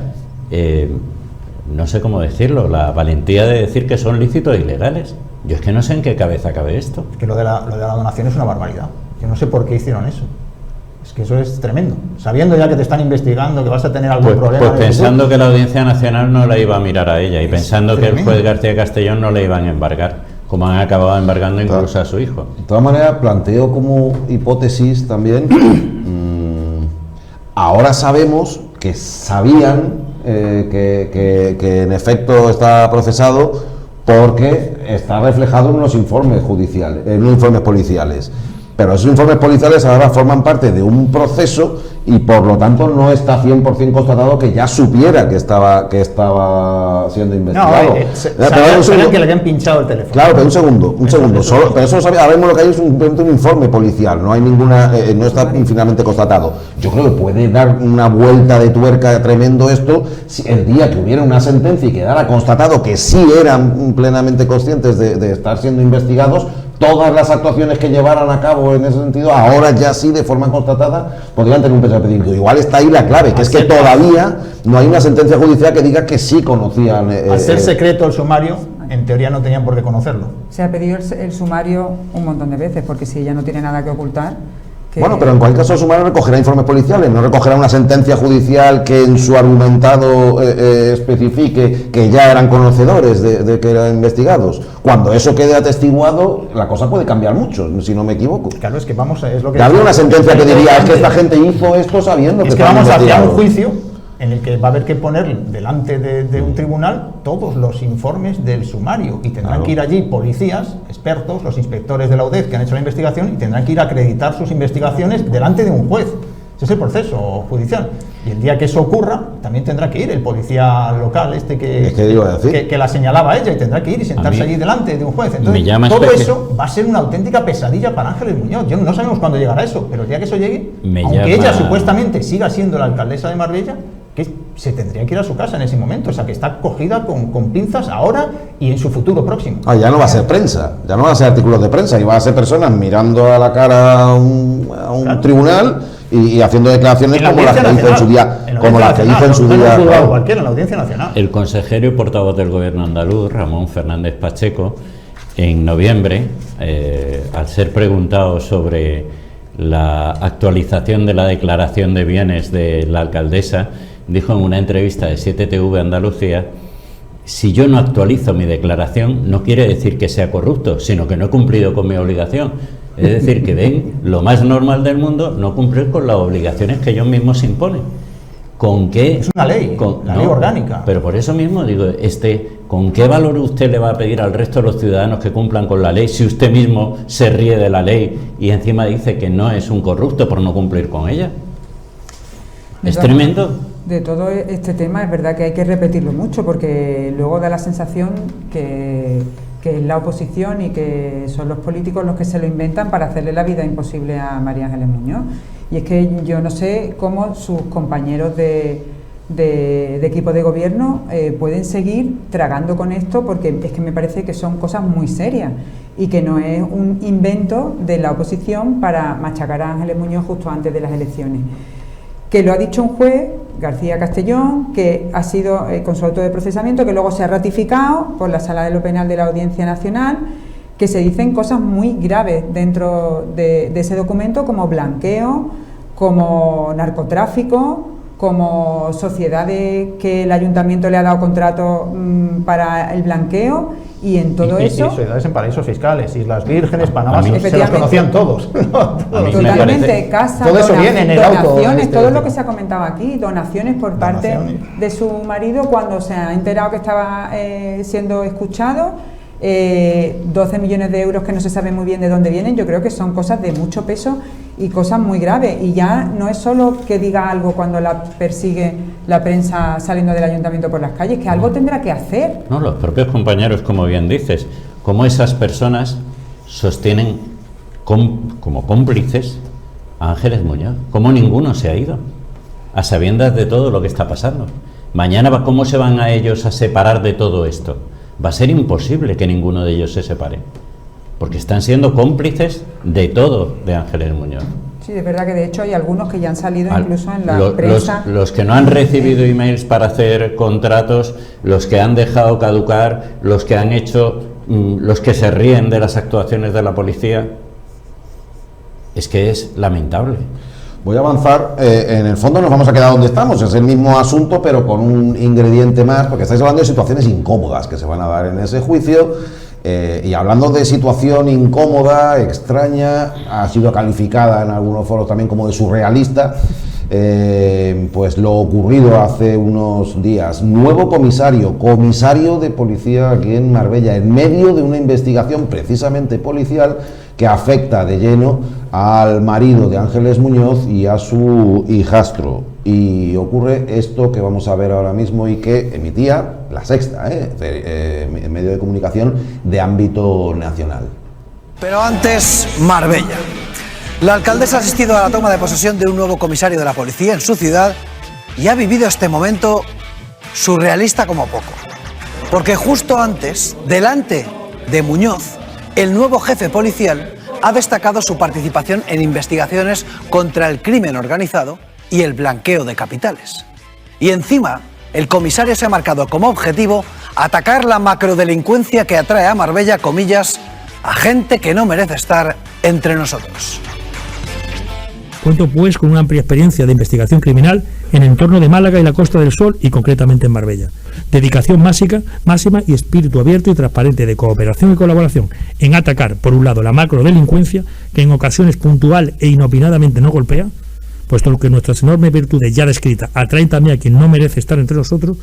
no sé cómo decirlo, la valentía de decir que son lícitos e ilegales. Yo es que no sé en qué cabeza cabe esto. Es que lo de la donación es una barbaridad. Yo no sé por qué hicieron eso. Es que eso es tremendo. Sabiendo ya que te están investigando, que vas a tener algún problema... Pues pensando que la Audiencia Nacional no la iba a mirar a ella y pensando que el juez García Castellón no le iban a embargar, como han acabado embargando incluso a su hijo. De todas maneras, planteo como hipótesis también, ahora sabemos que sabían que en efecto está procesado porque está reflejado en los informes judiciales, en los informes policiales. Pero esos informes policiales ahora forman parte de un proceso y por lo tanto no está 100% constatado que ya supiera que estaba siendo investigado. Sabían que le habían pinchado el teléfono. Claro, pero un segundo. Pero eso ahora mismo lo que hay es un informe policial, no hay ninguna, no está finalmente constatado. Yo creo que puede dar una vuelta de tuerca tremendo esto si el día que hubiera una sentencia y quedara constatado que sí eran plenamente conscientes de estar siendo investigados. Todas las actuaciones que llevaran a cabo en ese sentido, ahora ya sí de forma constatada, podrían tener un peso específico. Igual está ahí la clave, que es que todavía no hay una sentencia judicial que diga que sí conocían. Al ser secreto el sumario, en teoría no tenían por qué conocerlo. Se ha pedido el sumario un montón de veces, porque si ella no tiene nada que ocultar... Bueno, pero en cualquier caso el sumario recogerá informes policiales, no recogerá una sentencia judicial que en su argumentado especifique que ya eran conocedores de que eran investigados. Cuando eso quede atestiguado, la cosa puede cambiar mucho, si no me equivoco. Claro, es que vamos, es lo que... Habría una sentencia que diría, es que esta gente hizo esto sabiendo que vamos hacia un juicio en el que va a haber que poner delante de un tribunal todos los informes del sumario y tendrán que ir allí policías, expertos, los inspectores de la UDEF que han hecho la investigación y tendrán que ir a acreditar sus investigaciones delante de un juez. Ese es el proceso judicial. Y el día que eso ocurra, también tendrá que ir el policía local que la señalaba a ella y tendrá que ir y sentarse allí delante de un juez. Entonces, todo eso va a ser una auténtica pesadilla para Ángeles Muñoz. No sabemos cuándo llegará eso, pero el día que eso llegue, aunque ella supuestamente siga siendo la alcaldesa de Marbella, que se tendría que ir a su casa en ese momento, o sea que está cogida con pinzas ahora y en su futuro próximo. Ya no va a ser prensa, ya no va a ser artículos de prensa, y va a ser personas mirando a la cara a un tribunal y haciendo declaraciones como las que hizo en su día, cualquiera en la Audiencia Nacional. El consejero y portavoz del gobierno andaluz, Ramón Fernández Pacheco, en noviembre, al ser preguntado sobre la actualización de la declaración de bienes de la alcaldesa, dijo en una entrevista de 7TV Andalucía: si yo no actualizo mi declaración no quiere decir que sea corrupto, sino que no he cumplido con mi obligación. Es decir, que ven lo más normal del mundo no cumplir con las obligaciones que ellos mismos se imponen. ¿Con qué? Es una ley, ley orgánica. Pero por eso mismo digo, ¿con qué valor usted le va a pedir al resto de los ciudadanos que cumplan con la ley si usted mismo se ríe de la ley y encima dice que no es un corrupto por no cumplir con ella? Es tremendo. De todo este tema es verdad que hay que repetirlo mucho porque luego da la sensación que es la oposición y que son los políticos los que se lo inventan para hacerle la vida imposible a María Ángeles Muñoz. Y es que yo no sé cómo sus compañeros de equipo de gobierno pueden seguir tragando con esto, porque es que me parece que son cosas muy serias y que no es un invento de la oposición para machacar a Ángeles Muñoz justo antes de las elecciones. Que lo ha dicho un juez, García Castellón, que ha sido con su auto de procesamiento, que luego se ha ratificado por la Sala de lo Penal de la Audiencia Nacional, que se dicen cosas muy graves dentro de ese documento, como blanqueo, como narcotráfico, como sociedades que el ayuntamiento le ha dado contrato para el blanqueo, y en todo eso... sociedades en paraísos fiscales, Islas Vírgenes, Panamá, se los conocían todos. Totalmente, casas, todo eso viene en el donaciones, todo lo que se ha comentado aquí, donaciones por parte de su marido cuando se ha enterado que estaba siendo escuchado, 12 millones de euros que no se sabe muy bien de dónde vienen. Yo creo que son cosas de mucho peso y cosas muy graves, y ya no es solo que diga algo cuando la persigue la prensa saliendo del ayuntamiento por las calles, que algo tendrá que hacer. No, los propios compañeros, como bien dices, como esas personas sostienen como cómplices a Ángeles Muñoz, como ninguno se ha ido, a sabiendas de todo lo que está pasando. Mañana, ¿cómo se van a ellos a separar de todo esto? Va a ser imposible que ninguno de ellos se separe, porque están siendo cómplices de todo de Ángeles Muñoz. Sí, es verdad que de hecho hay algunos que ya han salido incluso en la prensa. Los que no han recibido emails para hacer contratos, los que han dejado caducar, los que han hecho, los que se ríen de las actuaciones de la policía. Es que es lamentable. Voy a avanzar, en el fondo nos vamos a quedar donde estamos, es el mismo asunto pero con un ingrediente más, porque estáis hablando de situaciones incómodas que se van a dar en ese juicio, y hablando de situación incómoda, extraña, ha sido calificada en algunos foros también como de surrealista, pues lo ocurrido hace unos días. Nuevo comisario de policía aquí en Marbella, en medio de una investigación precisamente policial que afecta de lleno al marido de Ángeles Muñoz y a su hijastro. Y ocurre esto que vamos a ver ahora mismo y que emitía La Sexta, medio de comunicación de ámbito nacional. Pero antes, Marbella. La alcaldesa ha asistido a la toma de posesión de un nuevo comisario de la policía en su ciudad y ha vivido este momento surrealista como poco. Porque justo antes, delante de Muñoz, el nuevo jefe policial ha destacado su participación en investigaciones contra el crimen organizado y el blanqueo de capitales. Y encima, el comisario se ha marcado como objetivo atacar la macrodelincuencia que atrae a Marbella, comillas, a gente que no merece estar entre nosotros. Cuento pues con una amplia experiencia de investigación criminal en el entorno de Málaga y la Costa del Sol y concretamente en Marbella. Dedicación máxima y espíritu abierto y transparente de cooperación y colaboración en atacar, por un lado, la macrodelincuencia, que en ocasiones puntual e inopinadamente nos golpea, puesto que nuestras enormes virtudes ya descritas atraen también a quien no merece estar entre nosotros.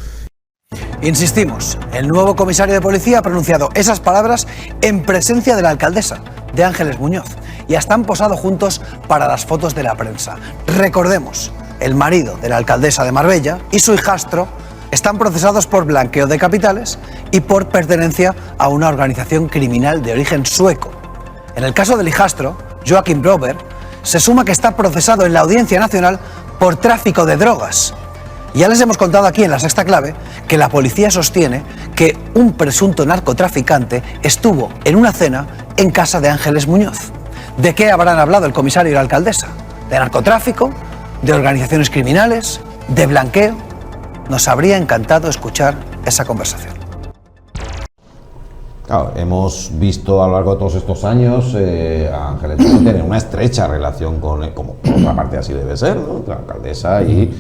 Insistimos, el nuevo comisario de policía ha pronunciado esas palabras en presencia de la alcaldesa, de Ángeles Muñoz, y hasta han posado juntos para las fotos de la prensa. Recordemos, el marido de la alcaldesa de Marbella y su hijastro están procesados por blanqueo de capitales y por pertenencia a una organización criminal de origen sueco. En el caso del hijastro, Joaquim Brover, se suma que está procesado en la Audiencia Nacional por tráfico de drogas. Ya les hemos contado aquí en La Sexta Clave que la policía sostiene que un presunto narcotraficante estuvo en una cena en casa de Ángeles Muñoz. ¿De qué habrán hablado el comisario y la alcaldesa? ¿De narcotráfico? ¿De organizaciones criminales? ¿De blanqueo? Nos habría encantado escuchar esa conversación. Claro, hemos visto a lo largo de todos estos años a Ángeles Muñoz tener una estrecha relación con, como por otra parte así debe ser, ¿no? La alcaldesa y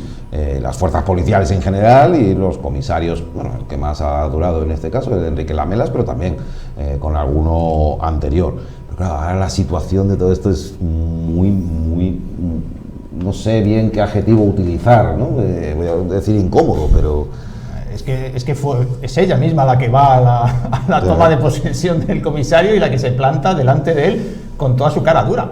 las fuerzas policiales en general y los comisarios, bueno, el que más ha durado en este caso es Enrique Lamelas, pero también con alguno anterior. Pero claro, ahora la situación de todo esto es muy, no sé bien qué adjetivo utilizar, ¿no? Voy a decir incómodo, pero... Es ella misma la que va a la toma de posesión del comisario y la que se planta delante de él con toda su cara dura,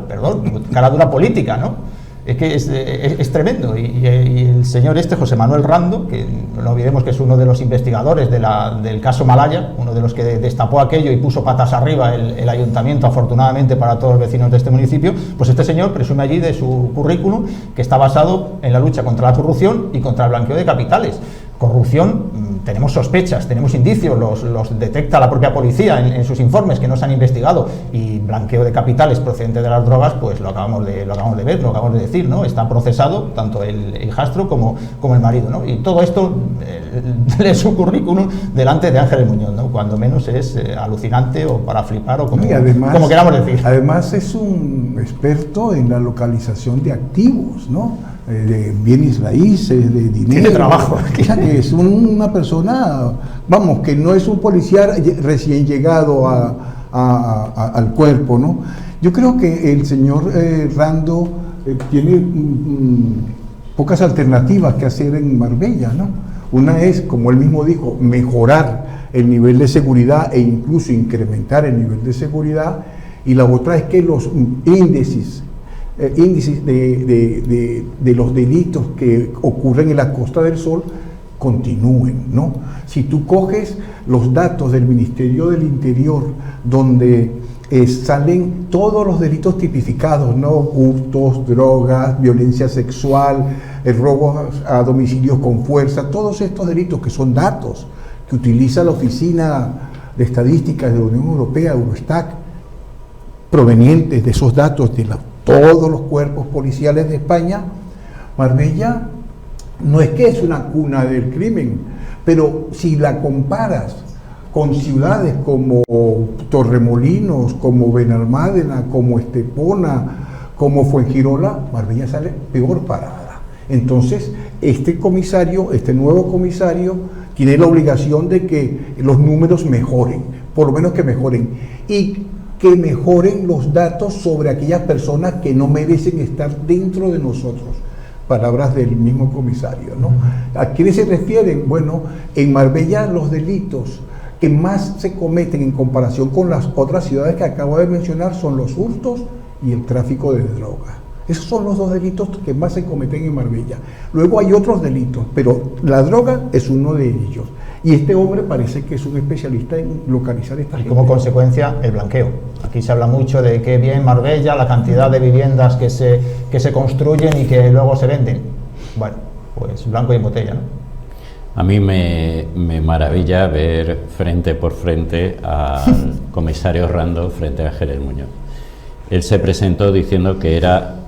cara dura política, ¿no? Es que es tremendo. Y el señor José Manuel Rando, que no olvidemos que es uno de los investigadores del caso Malaya, uno de los que destapó aquello y puso patas arriba el ayuntamiento, afortunadamente para todos los vecinos de este municipio, pues este señor presume allí de su currículum que está basado en la lucha contra la corrupción y contra el blanqueo de capitales. Corrupción, tenemos sospechas, tenemos indicios, los detecta la propia policía en sus informes que no se han investigado, y blanqueo de capitales procedente de las drogas, pues lo acabamos de ver, lo acabamos de decir, ¿no? Está procesado tanto el hijastro como el marido, ¿no? Y todo esto lee su currículum delante de Ángeles Muñoz, ¿no? Cuando menos es alucinante o para flipar o como queramos decir. Además es un experto en la localización de activos, ¿no? De bienes raíces, de dinero. Tiene trabajo. O sea, que es una persona, vamos, que no es un policía recién llegado al cuerpo, ¿no? Yo creo que el señor Rando tiene pocas alternativas que hacer en Marbella, ¿no? Una es, como él mismo dijo, mejorar el nivel de seguridad e incluso incrementar el nivel de seguridad, y la otra es que los índices de los delitos que ocurren en la Costa del Sol continúen, ¿no? Si tú coges los datos del Ministerio del Interior, donde salen todos los delitos tipificados, ¿no? Hurtos, drogas, violencia sexual, robos a domicilios con fuerza, todos estos delitos que son datos que utiliza la Oficina de Estadísticas de la Unión Europea, Eurostat, provenientes de esos datos de todos los cuerpos policiales de España, Marbella no es que es una cuna del crimen, pero si la comparas con ciudades como Torremolinos, como Benalmádena, como Estepona, como Fuengirola, Marbella sale peor parada. Entonces, este nuevo comisario, tiene la obligación de que los números mejoren, por lo menos que mejoren, y que mejoren los datos sobre aquellas personas que no merecen estar dentro de nosotros. Palabras del mismo comisario, ¿no? ¿A quiénes se refieren? Bueno, en Marbella los delitos que más se cometen en comparación con las otras ciudades que acabo de mencionar son los hurtos y el tráfico de drogas. Esos son los dos delitos que más se cometen en Marbella. Luego hay otros delitos, pero la droga es uno de ellos. Y este hombre parece que es un especialista en localizar esta gente. Y como consecuencia, el blanqueo. Aquí se habla mucho de que bien Marbella, la cantidad de viviendas que se construyen y que luego se venden. Bueno, pues blanco y en botella, ¿no? A mí me maravilla ver frente por frente al comisario Rando frente a Ángeles Muñoz. Él se presentó diciendo que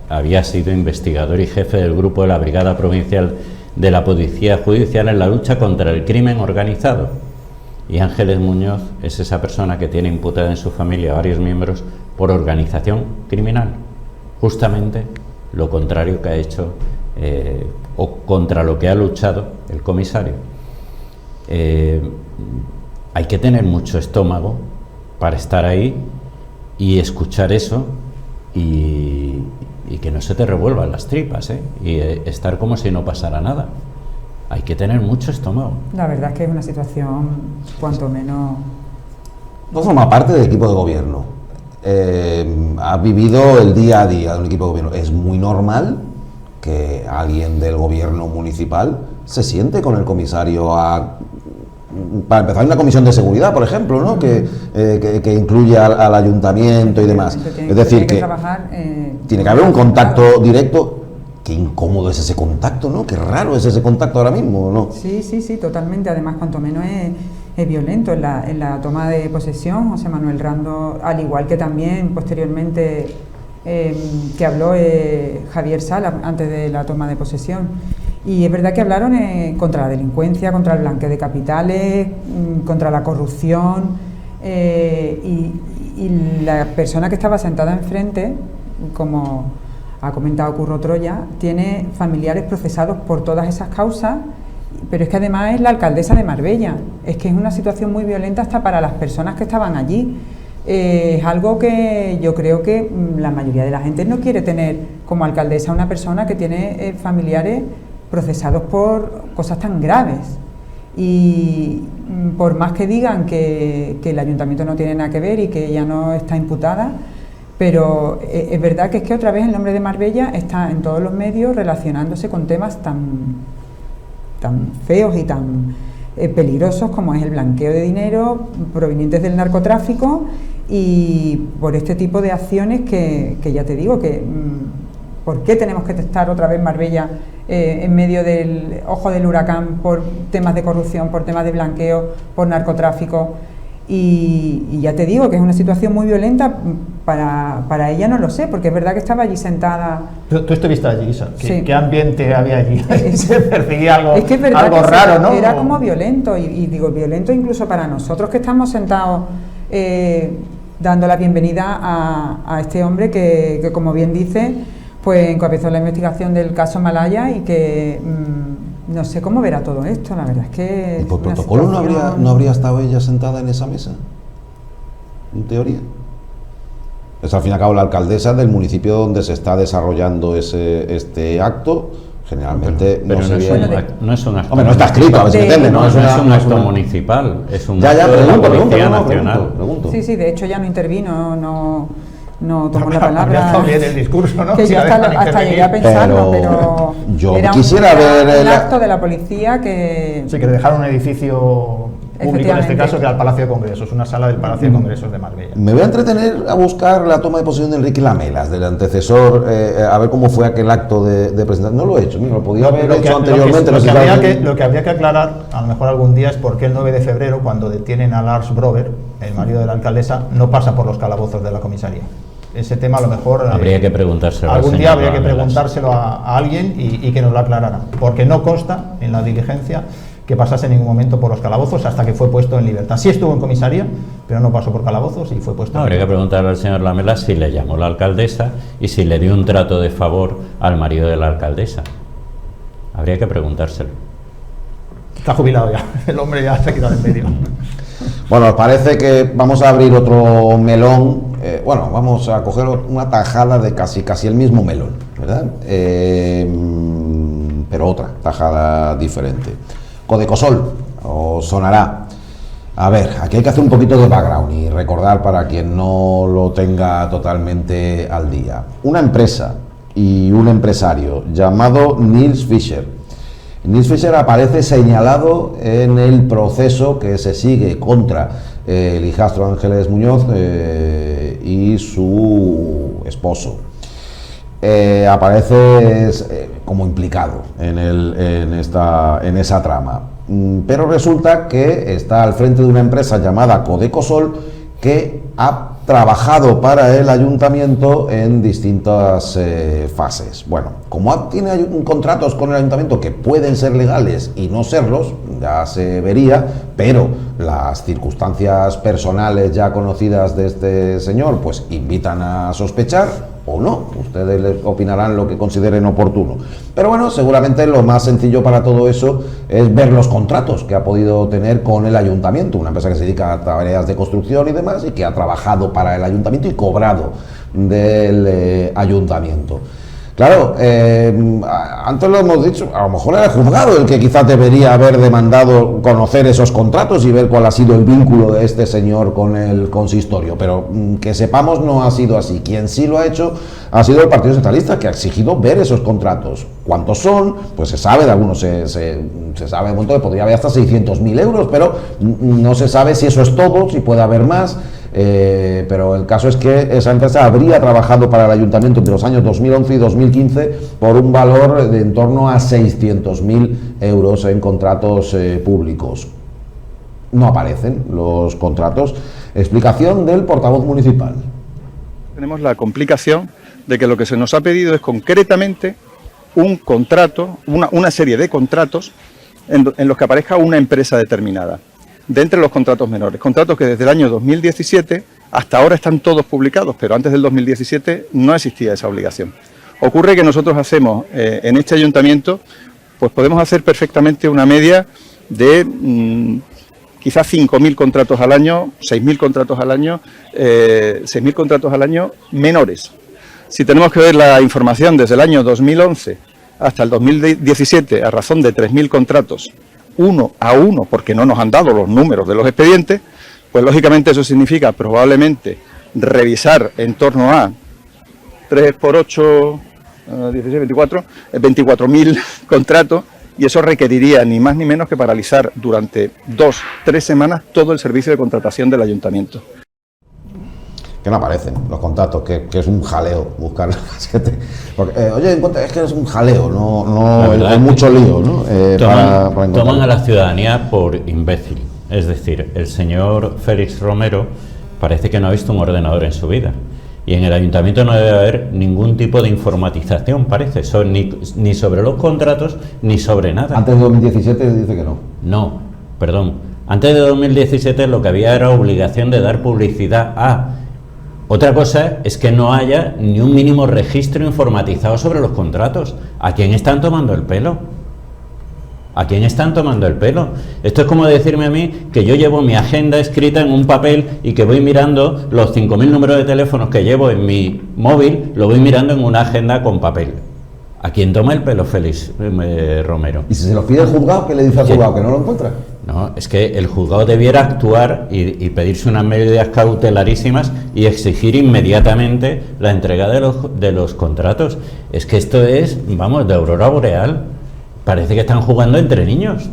había sido investigador y jefe del grupo de la Brigada Provincial de la Policía Judicial en la lucha contra el crimen organizado. Y Ángeles Muñoz es esa persona que tiene imputada en su familia a varios miembros por organización criminal. Justamente lo contrario que ha hecho o contra lo que ha luchado el comisario. Hay que tener mucho estómago para estar ahí y escuchar eso y que no se te revuelvan las tripas, y estar como si no pasara nada. Hay que tener mucho estómago. La verdad es que es una situación cuanto menos... No forma parte del equipo de gobierno. Ha vivido el día a día de un equipo de gobierno. Es muy normal que alguien del gobierno municipal se siente con el comisario para empezar una comisión de seguridad, por ejemplo, ¿no? que incluye al ayuntamiento y demás. Es decir, que tiene que haber un contacto directo. Qué incómodo es ese contacto, ¿no? Qué raro es ese contacto ahora mismo, ¿no? Sí, totalmente. Además, cuanto menos es violento en la toma de posesión. José Manuel Rando, al igual que también posteriormente que habló Javier Sala antes de la toma de posesión. Y es verdad que hablaron contra la delincuencia, contra el blanqueo de capitales, contra la corrupción, y la persona que estaba sentada enfrente, como ha comentado Curro Troya, tiene familiares procesados por todas esas causas, pero es que además es la alcaldesa de Marbella. Es que es una situación muy violenta hasta para las personas que estaban allí. Es algo que yo creo que la mayoría de la gente no quiere tener como alcaldesa una persona que tiene familiares procesados por cosas tan graves. Y por más que digan que el ayuntamiento no tiene nada que ver y que ella no está imputada, pero es verdad que es que otra vez el nombre de Marbella está en todos los medios relacionándose con temas tan feos y tan peligrosos como es el blanqueo de dinero provenientes del narcotráfico, y por este tipo de acciones que ya te digo que ¿por qué tenemos que estar otra vez Marbella en medio del ojo del huracán por temas de corrupción, por temas de blanqueo, por narcotráfico? Y ya te digo que es una situación muy violenta para ella, no lo sé, porque es verdad que estaba allí sentada. Tú estuviste allí, Isa. Sí. ¿Qué ambiente había allí? Se percibía algo, es que es verdad algo que raro, ¿no? Era como violento, y digo violento incluso para nosotros que estamos sentados dando la bienvenida a este hombre que como bien dice, pues encabezó la investigación del caso Malaya y que no sé cómo verá todo esto, la verdad es que... ¿Y por protocolo no habría estado ella sentada en esa mesa? En teoría. Es al fin y al cabo la alcaldesa del municipio donde se está desarrollando este acto. Generalmente pero no es un acto. Hombre, no está escrito, a ver si me entiende, no es un acto municipal, es un acto de la Policía Nacional. Pregunto. Sí, de hecho ya no intervino, no tomó la palabra. Habría bien el discurso, ¿no? Que yo hasta llegué a pensarlo, pero yo era quisiera ver un acto de la policía que... Sí, que le dejaron un edificio público, en este caso, que era el Palacio de Congresos, una sala del Palacio de Congresos de Marbella. Me voy a entretener a buscar la toma de posesión de Enrique Lamelas, del antecesor, a ver cómo fue aquel acto de presentación. No lo he hecho, lo podía haber hecho anteriormente. Lo que habría que aclarar, a lo mejor algún día, es por qué el 9 de febrero, cuando detienen a Lars Brover, el marido de la alcaldesa, no pasa por los calabozos de la comisaría. ese tema a lo mejor habría que preguntárselo algún día habría que Lamelas. preguntárselo a alguien y que nos lo aclarara, porque no consta en la diligencia que pasase en ningún momento por los calabozos hasta que fue puesto en libertad. Sí estuvo en comisaría, pero no pasó por calabozos y fue puesto en Habría que libertad. preguntarle al señor Lamelas si le llamó la alcaldesa y si le dio un trato de favor al marido de la alcaldesa. Habría que preguntárselo. Está jubilado ya, el hombre ya se ha quitado en medio. Bueno, parece que vamos a abrir otro melón. Bueno, vamos a coger una tajada de casi el mismo melón, ¿verdad? Pero otra tajada diferente. Codecosol, os sonará. A ver, aquí hay que hacer un poquito de background y recordar para quien no lo tenga totalmente al día. Una empresa y un empresario llamado Nils Fischer. Nils Fischer aparece señalado en el proceso que se sigue contra el hijastro Ángeles Muñoz y su esposo. Aparece como implicado en esa trama. Pero resulta que está al frente de una empresa llamada Codecosol que ha trabajado para el ayuntamiento en distintas fases. Bueno, como tiene contratos con el ayuntamiento que pueden ser legales y no serlos, ya se vería, pero las circunstancias personales ya conocidas de este señor pues invitan a sospechar, o no, ustedes les opinarán lo que consideren oportuno. Pero bueno, seguramente lo más sencillo para todo eso es ver los contratos que ha podido tener con el ayuntamiento, una empresa que se dedica a tareas de construcción y demás, y que ha trabajado para el ayuntamiento y cobrado del ayuntamiento. Claro, antes lo hemos dicho, a lo mejor era el juzgado el que quizás debería haber demandado conocer esos contratos y ver cuál ha sido el vínculo de este señor con el consistorio, pero que sepamos no ha sido así. Quien sí lo ha hecho ha sido el Partido Socialista, que ha exigido ver esos contratos. ¿Cuántos son? Pues se sabe, de algunos se sabe de momento que podría haber hasta 600.000 euros, pero no se sabe si eso es todo, si puede haber más. Pero el caso es que esa empresa habría trabajado para el ayuntamiento entre los años 2011 y 2015 por un valor de en torno a 600.000 euros en contratos públicos. No aparecen los contratos. Explicación del portavoz municipal. Tenemos la complicación de que lo que se nos ha pedido es concretamente un contrato, una serie de contratos en los que aparezca una empresa determinada. De entre los contratos menores, contratos que desde el año 2017 hasta ahora están todos publicados, pero antes del 2017 no existía esa obligación. Ocurre que nosotros hacemos en este ayuntamiento, pues podemos hacer perfectamente una media de quizás 5.000 contratos al año, 6.000 contratos al año, 6.000 contratos al año menores. Si tenemos que ver la información desde el año 2011 hasta el 2017 a razón de 3.000 contratos, uno a uno, porque no nos han dado los números de los expedientes, pues lógicamente eso significa probablemente revisar en torno a 3 por 8, 16, 24, 24.000 contratos, y eso requeriría ni más ni menos que paralizar durante 2-3 semanas todo el servicio de contratación del ayuntamiento. Que no aparecen los contactos, que es un jaleo buscar oye, es que es un jaleo, no hay mucho lío, ¿no? Toman a la ciudadanía por imbécil. Es decir, el señor Félix Romero parece que no ha visto un ordenador en su vida. Y en el ayuntamiento no debe haber ningún tipo de informatización, parece, ni sobre los contratos, ni sobre nada. Antes de 2017 dice que no. No, perdón. Antes de 2017 lo que había era obligación de dar publicidad a... Otra cosa es que no haya ni un mínimo registro informatizado sobre los contratos. ¿A quién están tomando el pelo? ¿A quién están tomando el pelo? Esto es como decirme a mí que yo llevo mi agenda escrita en un papel y que voy mirando los 5.000 números de teléfonos que llevo en mi móvil, lo voy mirando en una agenda con papel. ¿A quién toma el pelo Félix Romero? ¿Y si se lo pide el juzgado, qué le dice al juzgado? ¿Que no lo encuentra? No, es que el juzgado debiera actuar y pedirse unas medidas cautelarísimas y exigir inmediatamente la entrega de los contratos. Es que esto es, vamos, de aurora boreal. Parece que están jugando entre niños.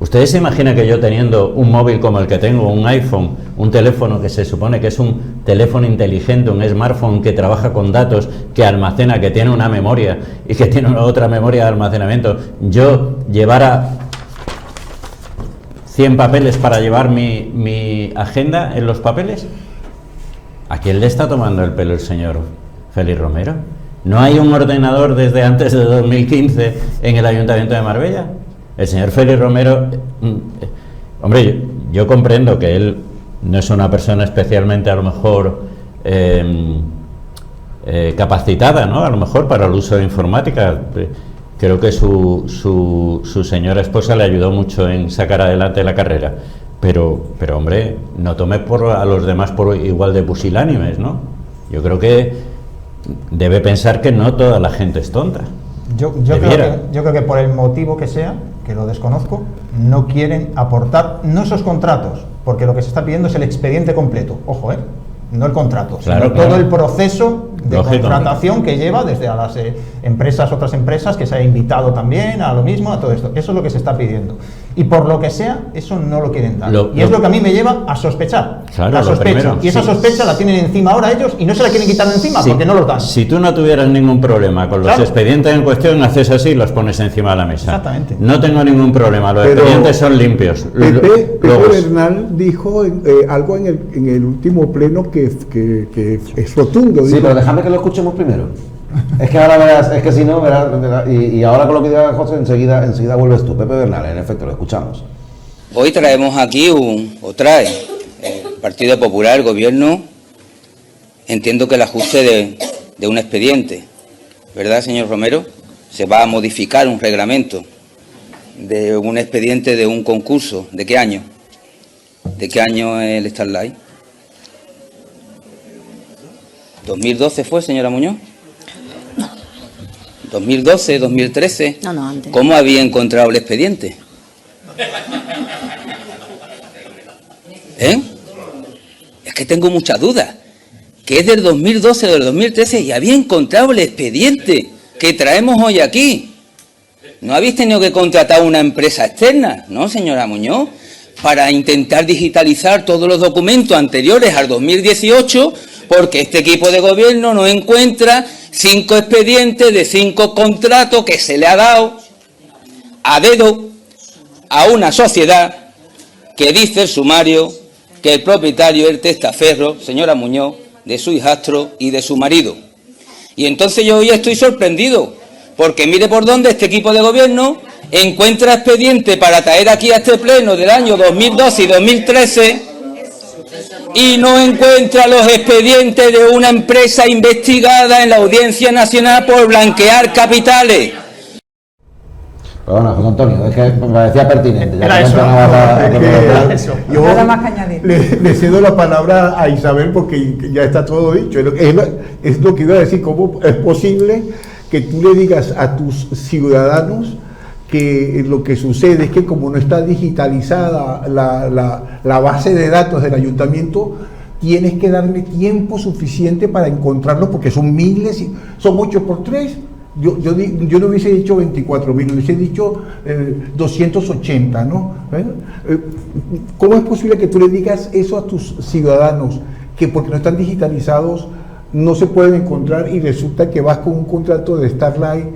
¿Ustedes se imaginan que yo teniendo un móvil como el que tengo, un iPhone, un teléfono que se supone que es un teléfono inteligente, un smartphone que trabaja con datos, que almacena, que tiene una memoria y que tiene otra memoria de almacenamiento, yo llevara 100 papeles para llevar mi agenda en los papeles? ¿A quién le está tomando el pelo el señor Félix Romero? ¿No hay un ordenador desde antes de 2015 en el Ayuntamiento de Marbella? El señor Félix Romero, hombre, yo comprendo que él no es una persona especialmente, a lo mejor, capacitada, ¿no? A lo mejor para el uso de informática. Creo que su señora esposa le ayudó mucho en sacar adelante la carrera. Pero hombre, no tome a los demás por igual de pusilánimes, ¿no? Yo creo que debe pensar que no toda la gente es tonta. Yo creo que por el motivo que sea, que lo desconozco, no quieren aportar, no esos contratos, porque lo que se está pidiendo es el expediente completo, ojo, no el contrato, claro, sino todo el proceso de contratación que lleva desde a las otras empresas que se ha invitado también a lo mismo, a todo esto. Eso es lo que se está pidiendo. Y por lo que sea, eso no lo quieren dar. Y es lo que a mí me lleva a sospechar. Claro, la sospecha. Y esa sospecha la tienen encima ahora ellos y no se la quieren quitar de encima porque no los dan. Si tú no tuvieras ningún problema con los expedientes en cuestión, haces así y los pones encima de la mesa. Exactamente. No tengo ningún problema, los expedientes son limpios. Pepe Bernal dijo algo en el último pleno que es rotundo. Sí, pero déjame que lo escuchemos primero. Es que ahora verás, es que si no, verás, y ahora con lo que diga José, enseguida vuelves tú. Pepe Bernal, en efecto, lo escuchamos. Hoy traemos aquí el Partido Popular, el Gobierno, entiendo que el ajuste de un expediente, ¿verdad, señor Romero? Se va a modificar un reglamento de un expediente de un concurso. ¿De qué año? ¿De qué año es el Starlight? ¿2012 fue, señora Muñoz? No. ¿2012, 2013? No, antes. ¿Cómo había encontrado el expediente? Es que tengo muchas dudas. Que es del 2012 o del 2013 y había encontrado el expediente que traemos hoy aquí. ¿No habéis tenido que contratar una empresa externa, no, señora Muñoz? Para intentar digitalizar todos los documentos anteriores al 2018, porque este equipo de gobierno no encuentra 5 expedientes de 5 contratos que se le ha dado a dedo a una sociedad que dice el sumario que el propietario es el testaferro, señora Muñoz, de su hijastro y de su marido. Y entonces yo hoy estoy sorprendido, porque mire por dónde este equipo de gobierno encuentra expediente para traer aquí a este pleno del año 2012 y 2013 y no encuentra los expedientes de una empresa investigada en la Audiencia Nacional por blanquear capitales. Bueno, José Antonio, es que me parecía pertinente. Era eso. Yo nada más que añadir. Le cedo la palabra a Isabel porque ya está todo dicho. Es lo que iba a decir, ¿cómo es posible que tú le digas a tus ciudadanos que lo que sucede es que como no está digitalizada la base de datos del ayuntamiento, tienes que darle tiempo suficiente para encontrarlos porque son miles, son 8 por 3. Yo no hubiese dicho 24.000, hubiese dicho 280, ¿no? ¿Cómo es posible que tú le digas eso a tus ciudadanos, que porque no están digitalizados no se pueden encontrar y resulta que vas con un contrato de Starlight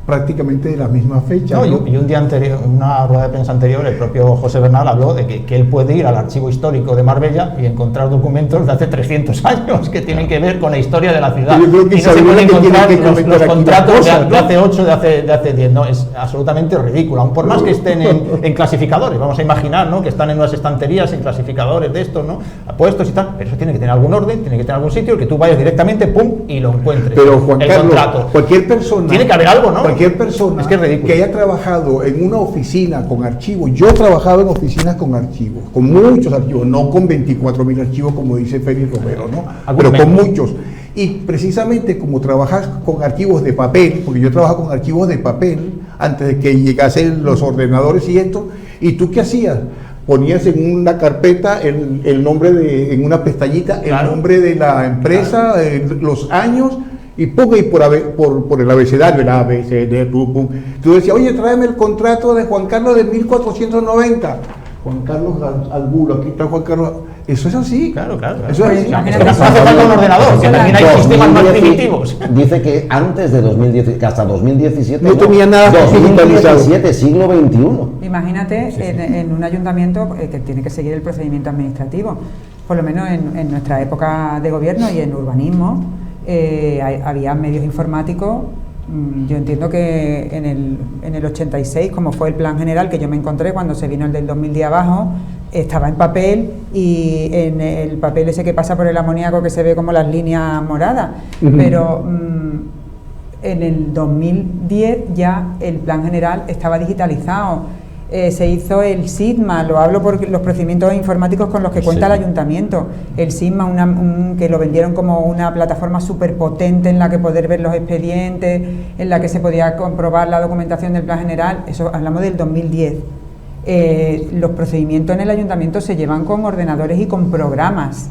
prácticamente de la misma fecha? No, y un día anterior, una rueda de prensa anterior, el propio José Bernal habló de que él puede ir al archivo histórico de Marbella y encontrar documentos de hace 300 años que tienen que ver con la historia de la ciudad. Yo creo que y no se pueden encontrar los contratos cosas, de hace 8, de hace 10. No, es absolutamente ridículo. Aún por más que estén en clasificadores, vamos a imaginar, ¿no?, que están en unas estanterías en clasificadores de estos, ¿no?, puestos y tal, pero eso tiene que tener algún orden, tiene que tener algún sitio, que tú vayas directamente, pum, y lo encuentres. Pero Juan el Carlos, contrato. cualquier persona, tiene que haber algo, ¿no? Cualquier persona es que haya trabajado en una oficina con archivos, yo he trabajado en oficinas con archivos, con muchos archivos, no con 24.000 archivos como dice Félix Romero, ¿no? Pero con muchos. Y precisamente como trabajas con archivos de papel, porque yo trabajo con archivos de papel antes de que llegasen los ordenadores y esto, ¿y tú qué hacías? Ponías en una carpeta el nombre en una pestañita, el nombre de la empresa, los años, y ponga y por el abecedario, el A, B, C, D, pum. Tú decías, oye, tráeme el contrato de Juan Carlos de 1490. Juan Carlos Angulo, aquí está Juan Carlos. Eso es así. Claro. Eso es así. No hace falta un ordenador, que también hay sistemas más primitivos. Dice que antes de 2017, que hasta 2017 no tenía nada 2017, siglo XXI. Imagínate en un ayuntamiento que tiene que seguir el procedimiento administrativo. por lo menos en nuestra época de gobierno y en urbanismo, había medios informáticos. Yo entiendo que en el 86, como fue el plan general que yo me encontré cuando se vino el del 2010 abajo, estaba en papel, y en el papel ese que pasa por el amoníaco que se ve como las líneas moradas, pero en el 2010 ya el plan general estaba digitalizado. Se hizo el SIGMA, lo hablo por los procedimientos informáticos con los que cuenta el ayuntamiento. El SIGMA, que lo vendieron como una plataforma súper potente en la que poder ver los expedientes, en la que se podía comprobar la documentación del plan general. Eso hablamos del 2010. Los procedimientos en el ayuntamiento se llevan con ordenadores y con programas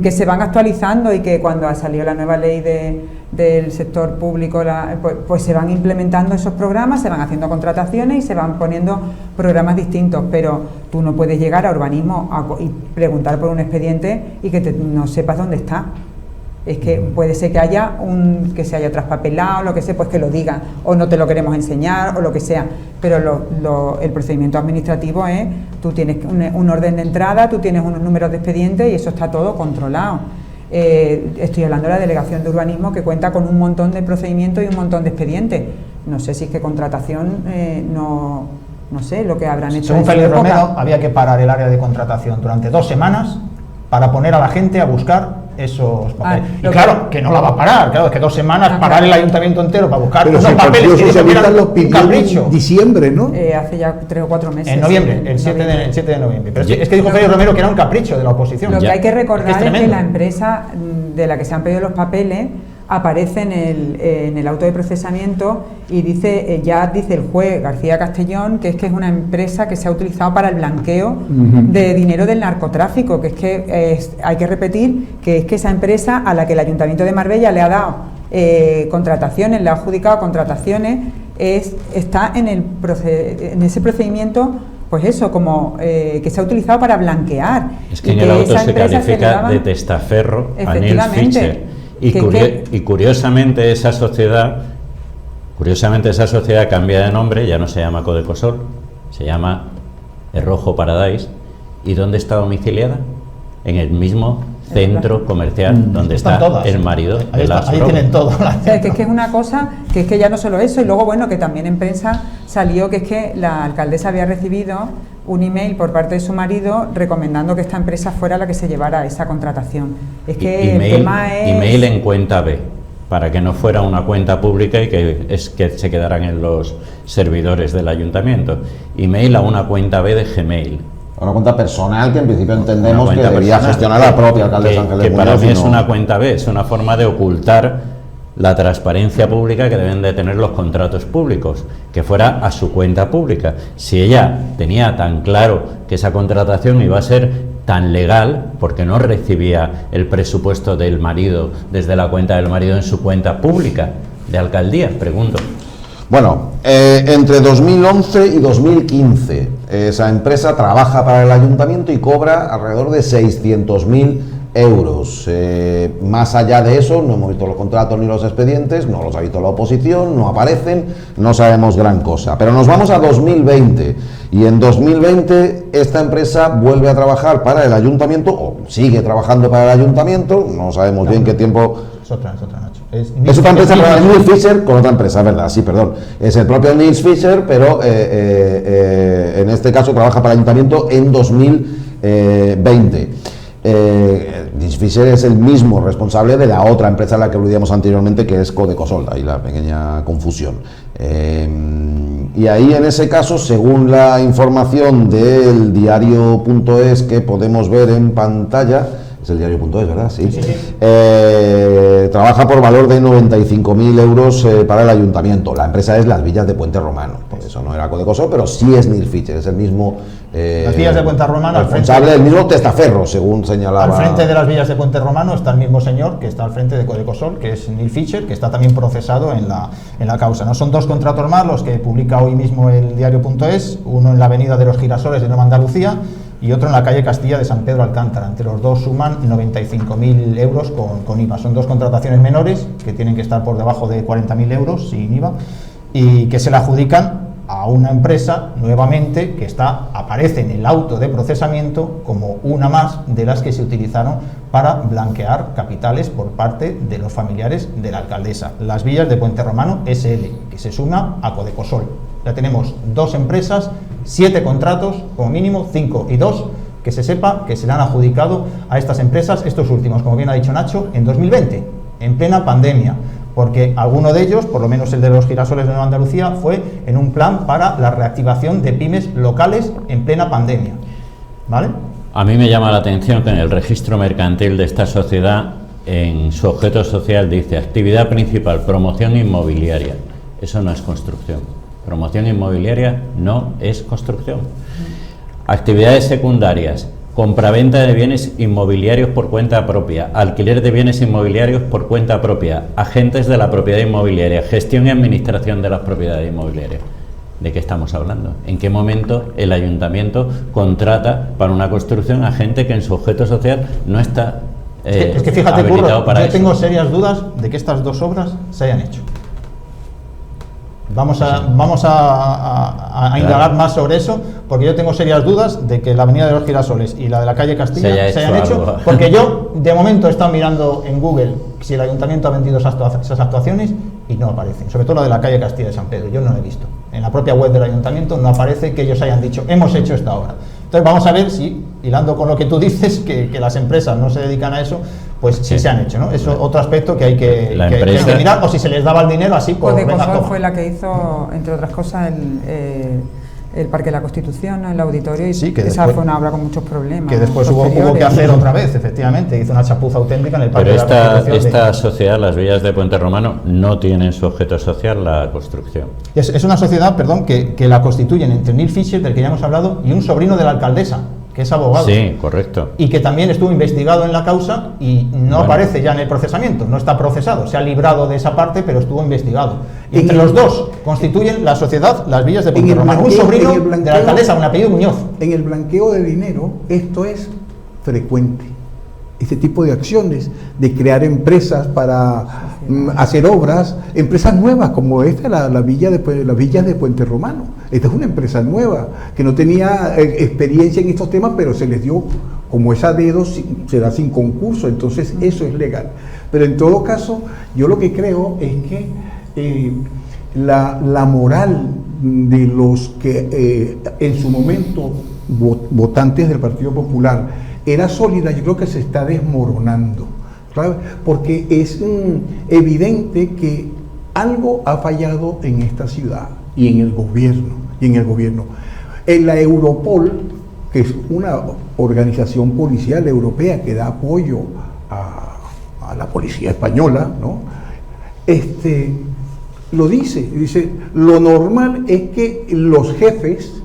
que se van actualizando, y que cuando ha salido la nueva ley del sector público, pues se van implementando esos programas, se van haciendo contrataciones y se van poniendo programas distintos. Pero tú no puedes llegar a urbanismo y preguntar por un expediente y que no sepas dónde está. Es que puede ser que haya que se haya traspapelado, lo que sea, pues que lo digan, o no te lo queremos enseñar, o lo que sea. Pero el procedimiento administrativo es, tú tienes un orden de entrada, tú tienes unos números de expediente, y eso está todo controlado. Estoy hablando de la Delegación de Urbanismo, que cuenta con un montón de procedimientos y un montón de expedientes. No sé si es que contratación, no sé lo que habrán hecho. Según Félix Romero, había que parar el área de contratación durante 2 semanas para poner a la gente a buscar esos papeles. Y claro, que no la va a parar, claro, es que 2 semanas parar el ayuntamiento entero para buscar unos papeles que los pidió en diciembre, ¿no? Hace ya 3 o 4 meses. En noviembre, el 7 de noviembre. Pero es que dijo Félix Romero que era un capricho de la oposición. Lo que hay que recordar es que la empresa de la que se han pedido los papeles aparece en el auto de procesamiento, y dice el juez García Castellón que es una empresa que se ha utilizado para el blanqueo de dinero del narcotráfico, hay que repetir que es que esa empresa, a la que el Ayuntamiento de Marbella le ha dado contrataciones, le ha adjudicado contrataciones, está en ese procedimiento, pues eso, como que se ha utilizado para blanquear. Es que en el auto se califica de testaferro a Nils Fischer. Y curiosamente esa sociedad cambia de nombre, ya no se llama Codecosol, se llama Rojo Paradise. ¿Y dónde está domiciliada? En el mismo centro comercial donde está el marido de las ahí tienen todo. Que es una cosa, que es que ya no solo eso, y luego bueno, que también en prensa salió que es que la alcaldesa había recibido un email por parte de su marido recomendando que esta empresa fuera la que se llevara esa contratación. Es que el tema es... Email en cuenta B, para que no fuera una cuenta pública y que se quedaran en los servidores del ayuntamiento. Email a una cuenta B de Gmail. Una cuenta personal que en principio entendemos que debería gestionar la propia alcaldesa Ángeles Muñoz. Para mí es una cuenta B, es una forma de ocultar la transparencia pública que deben de tener los contratos públicos, que fuera a su cuenta pública. Si ella tenía tan claro que esa contratación iba a ser tan legal, porque no recibía el presupuesto del marido desde la cuenta del marido en su cuenta pública de alcaldía, pregunto. Bueno, entre 2011 y 2015 esa empresa trabaja para el ayuntamiento y cobra alrededor de 600.000 euros. Más allá de eso, no hemos visto los contratos ni los expedientes, no los ha visto la oposición, no aparecen, no sabemos gran cosa. Pero nos vamos a 2020, y en 2020 esta empresa vuelve a trabajar para el ayuntamiento, o sigue trabajando para el ayuntamiento, no sabemos bien qué tiempo. Es otra, Nacho. Es otra empresa, pero Nils Fischer con otra empresa, ¿verdad? Sí, perdón. Es el propio Nils Fischer, pero en este caso trabaja para el ayuntamiento en 2020. Nils Fischer es el mismo responsable de la otra empresa a la que aludíamos anteriormente, que es Codecosol, ahí la pequeña confusión. Y ahí en ese caso, según la información del diario.es que podemos ver en pantalla, es el diario.es, ¿verdad? Sí. Trabaja por valor de 95.000 euros para el ayuntamiento. La empresa es Las Villas de Puente Romano, por eso no era Codecosol, pero sí es Nils Fischer, es el mismo Las Villas de Puente Romano, responsable del mismo testaferro, según señalaba. Al frente de Las Villas de Puente Romano está el mismo señor que está al frente de Codecosol, que es Nils Fischer, que está también procesado en la causa. No son 2 contratos más los que publica hoy mismo el diario.es, uno en la avenida de los Girasoles de Nueva Andalucía y otro en la calle Castilla de San Pedro Alcántara. Entre los dos suman 95.000 euros con IVA. Son 2 contrataciones menores que tienen que estar por debajo de 40.000 euros sin IVA y que se le adjudican a una empresa nuevamente que aparece en el auto de procesamiento como una más de las que se utilizaron para blanquear capitales por parte de los familiares de la alcaldesa. Las Villas de Puente Romano SL, que se suma a Codecosol. Ya tenemos 2 empresas, 7 contratos, como mínimo 5 y 2 que se sepa que se le han adjudicado a estas empresas, estos últimos, como bien ha dicho Nacho, en 2020, en plena pandemia, porque alguno de ellos, por lo menos el de los girasoles de Nueva Andalucía, fue en un plan para la reactivación de pymes locales en plena pandemia, ¿vale? A mí me llama la atención que en el registro mercantil de esta sociedad, en su objeto social dice actividad principal, promoción inmobiliaria. Eso no es construcción. Promoción inmobiliaria no es construcción. Actividades secundarias, compraventa de bienes inmobiliarios por cuenta propia, alquiler de bienes inmobiliarios por cuenta propia, agentes de la propiedad inmobiliaria, gestión y administración de las propiedades inmobiliarias. ¿De qué estamos hablando? ¿En qué momento el ayuntamiento contrata para una construcción a gente que en su objeto social no está es que fíjate, habilitado Curro, para yo eso? tengo serias dudas de que estas 2 obras se hayan hecho. Vamos a indagar más sobre eso, porque yo tengo serias dudas de que la avenida de los Girasoles y la de la calle Castilla se hayan hecho, porque yo de momento he estado mirando en Google si el ayuntamiento ha vendido esas actuaciones y no aparecen, sobre todo la de la calle Castilla de San Pedro, yo no la he visto. En la propia web del ayuntamiento no aparece que ellos hayan dicho, hemos hecho esta obra. Entonces vamos a ver si, hilando con lo que tú dices, que las empresas no se dedican a eso, pues sí se han hecho, ¿no? Eso es otro aspecto que hay que mirar, o si se les daba el dinero así por... Codecosol fue la que hizo, entre otras cosas, el Parque de la Constitución, ¿no? El auditorio, y sí, que esa después, fue una obra con muchos problemas. Que después hubo que hacer otra vez, efectivamente, hizo una chapuza auténtica en el Parque de la Constitución. Pero esta sociedad, las Villas de Puente Romano, no tiene en su objeto social la construcción. Es una sociedad, perdón, que la constituyen entre Neil Fisher, del que ya hemos hablado, y un sobrino de la alcaldesa, que es abogado. Sí, correcto. Y que también estuvo investigado en la causa y no aparece ya en el procesamiento, no está procesado, se ha librado de esa parte, pero estuvo investigado. Y entre los dos constituyen la sociedad Las Villas de Puente Romano. Un sobrino de la alcaldesa, un apellido Muñoz. En el blanqueo de dinero, esto es frecuente. Este tipo de acciones, de crear empresas para hacer obras, empresas nuevas como esta, las Villas de Puente Romano. Esta es una empresa nueva, que no tenía experiencia en estos temas, pero se les dio, como es a dedo, se da sin concurso, entonces eso es legal. Pero en todo caso, yo lo que creo es que la moral de los que en su momento votantes del Partido Popular era sólida, yo creo que se está desmoronando, ¿sabes? Porque es evidente que algo ha fallado en esta ciudad y en el gobierno. En la Europol, que es una organización policial europea que da apoyo a la policía española, ¿no? Lo dice, lo normal es que los jefes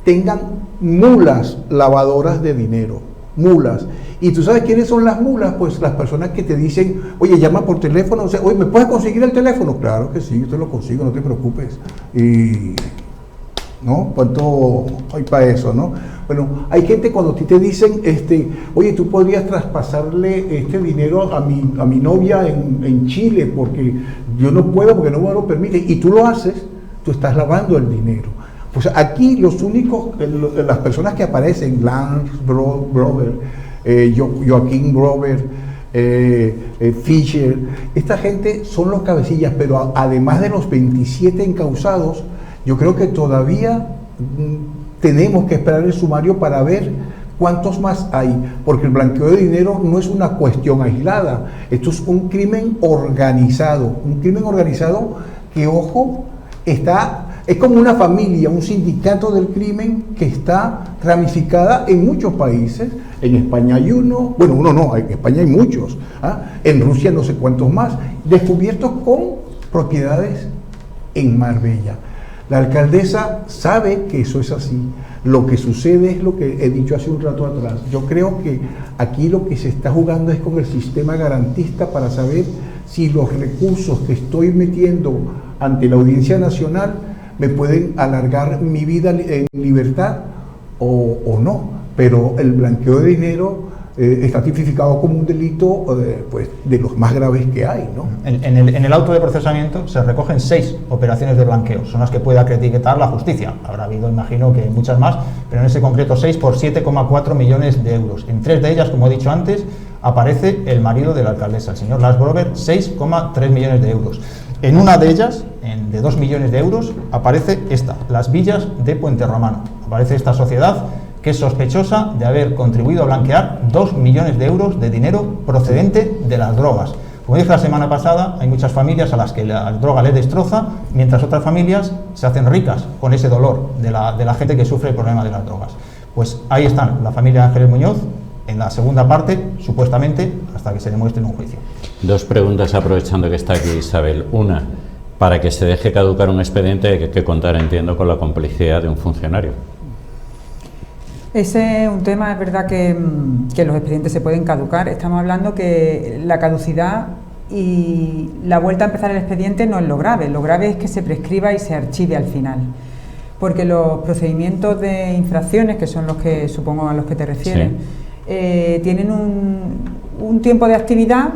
tengan mulas lavadoras de dinero. Mulas. ¿Y tú sabes quiénes son las mulas? Pues las personas que te dicen, oye, llama por teléfono, o sea, oye, ¿me puedes conseguir el teléfono? Claro que sí, yo te lo consigo, no te preocupes. Y, ¿no? ¿Cuánto hay para eso, no? Bueno, hay gente cuando a ti te dicen, oye, tú podrías traspasarle este dinero a mi novia en Chile, porque yo no puedo, porque no me lo permite, y tú lo haces, tú estás lavando el dinero. Pues aquí los únicos, las personas que aparecen, Lance Brover, Joaquín Brover, Fisher, esta gente son los cabecillas, pero además de los 27 encausados, yo creo que todavía tenemos que esperar el sumario para ver cuántos más hay, porque el blanqueo de dinero no es una cuestión aislada, esto es un crimen organizado que, ojo, es como una familia, un sindicato del crimen que está ramificada en muchos países. En España hay uno, bueno, uno no, en España hay muchos, en Rusia no sé cuántos más, descubiertos con propiedades en Marbella. La alcaldesa sabe que eso es así. Lo que sucede es lo que he dicho hace un rato atrás. Yo creo que aquí lo que se está jugando es con el sistema garantista para saber si los recursos que estoy metiendo ante la Audiencia Nacional me pueden alargar mi vida en libertad o no. Pero el blanqueo de dinero está tipificado como un delito pues de los más graves que hay, ¿no? En el auto de procesamiento se recogen 6 operaciones de blanqueo, son las que puede acreditar la justicia. Habrá habido, imagino, que muchas más, pero en ese concreto 6 por 7,4 millones de euros. En 3 de ellas, como he dicho antes, aparece el marido de la alcaldesa, el señor Lars Brover, 6,3 millones de euros. En una de ellas, de 2 millones de euros, aparece esta, Las Villas de Puente Romano. Aparece esta sociedad que es sospechosa de haber contribuido a blanquear 2 millones de euros de dinero procedente de las drogas. Como dije la semana pasada, hay muchas familias a las que la droga les destroza, mientras otras familias se hacen ricas con ese dolor de la gente que sufre el problema de las drogas. Pues ahí están, la familia Ángeles Muñoz, en la segunda parte, supuestamente, hasta que se demuestre en un juicio. 2 preguntas aprovechando que está aquí Isabel. Una, para que se deje caducar un expediente hay que contar, entiendo, con la complicidad de un funcionario. Ese es un tema, es verdad que los expedientes se pueden caducar. Estamos hablando que la caducidad y la vuelta a empezar el expediente no es lo grave es que se prescriba y se archive al final. Porque los procedimientos de infracciones, que son los que supongo a los que te refieres, sí, tienen un tiempo de actividad.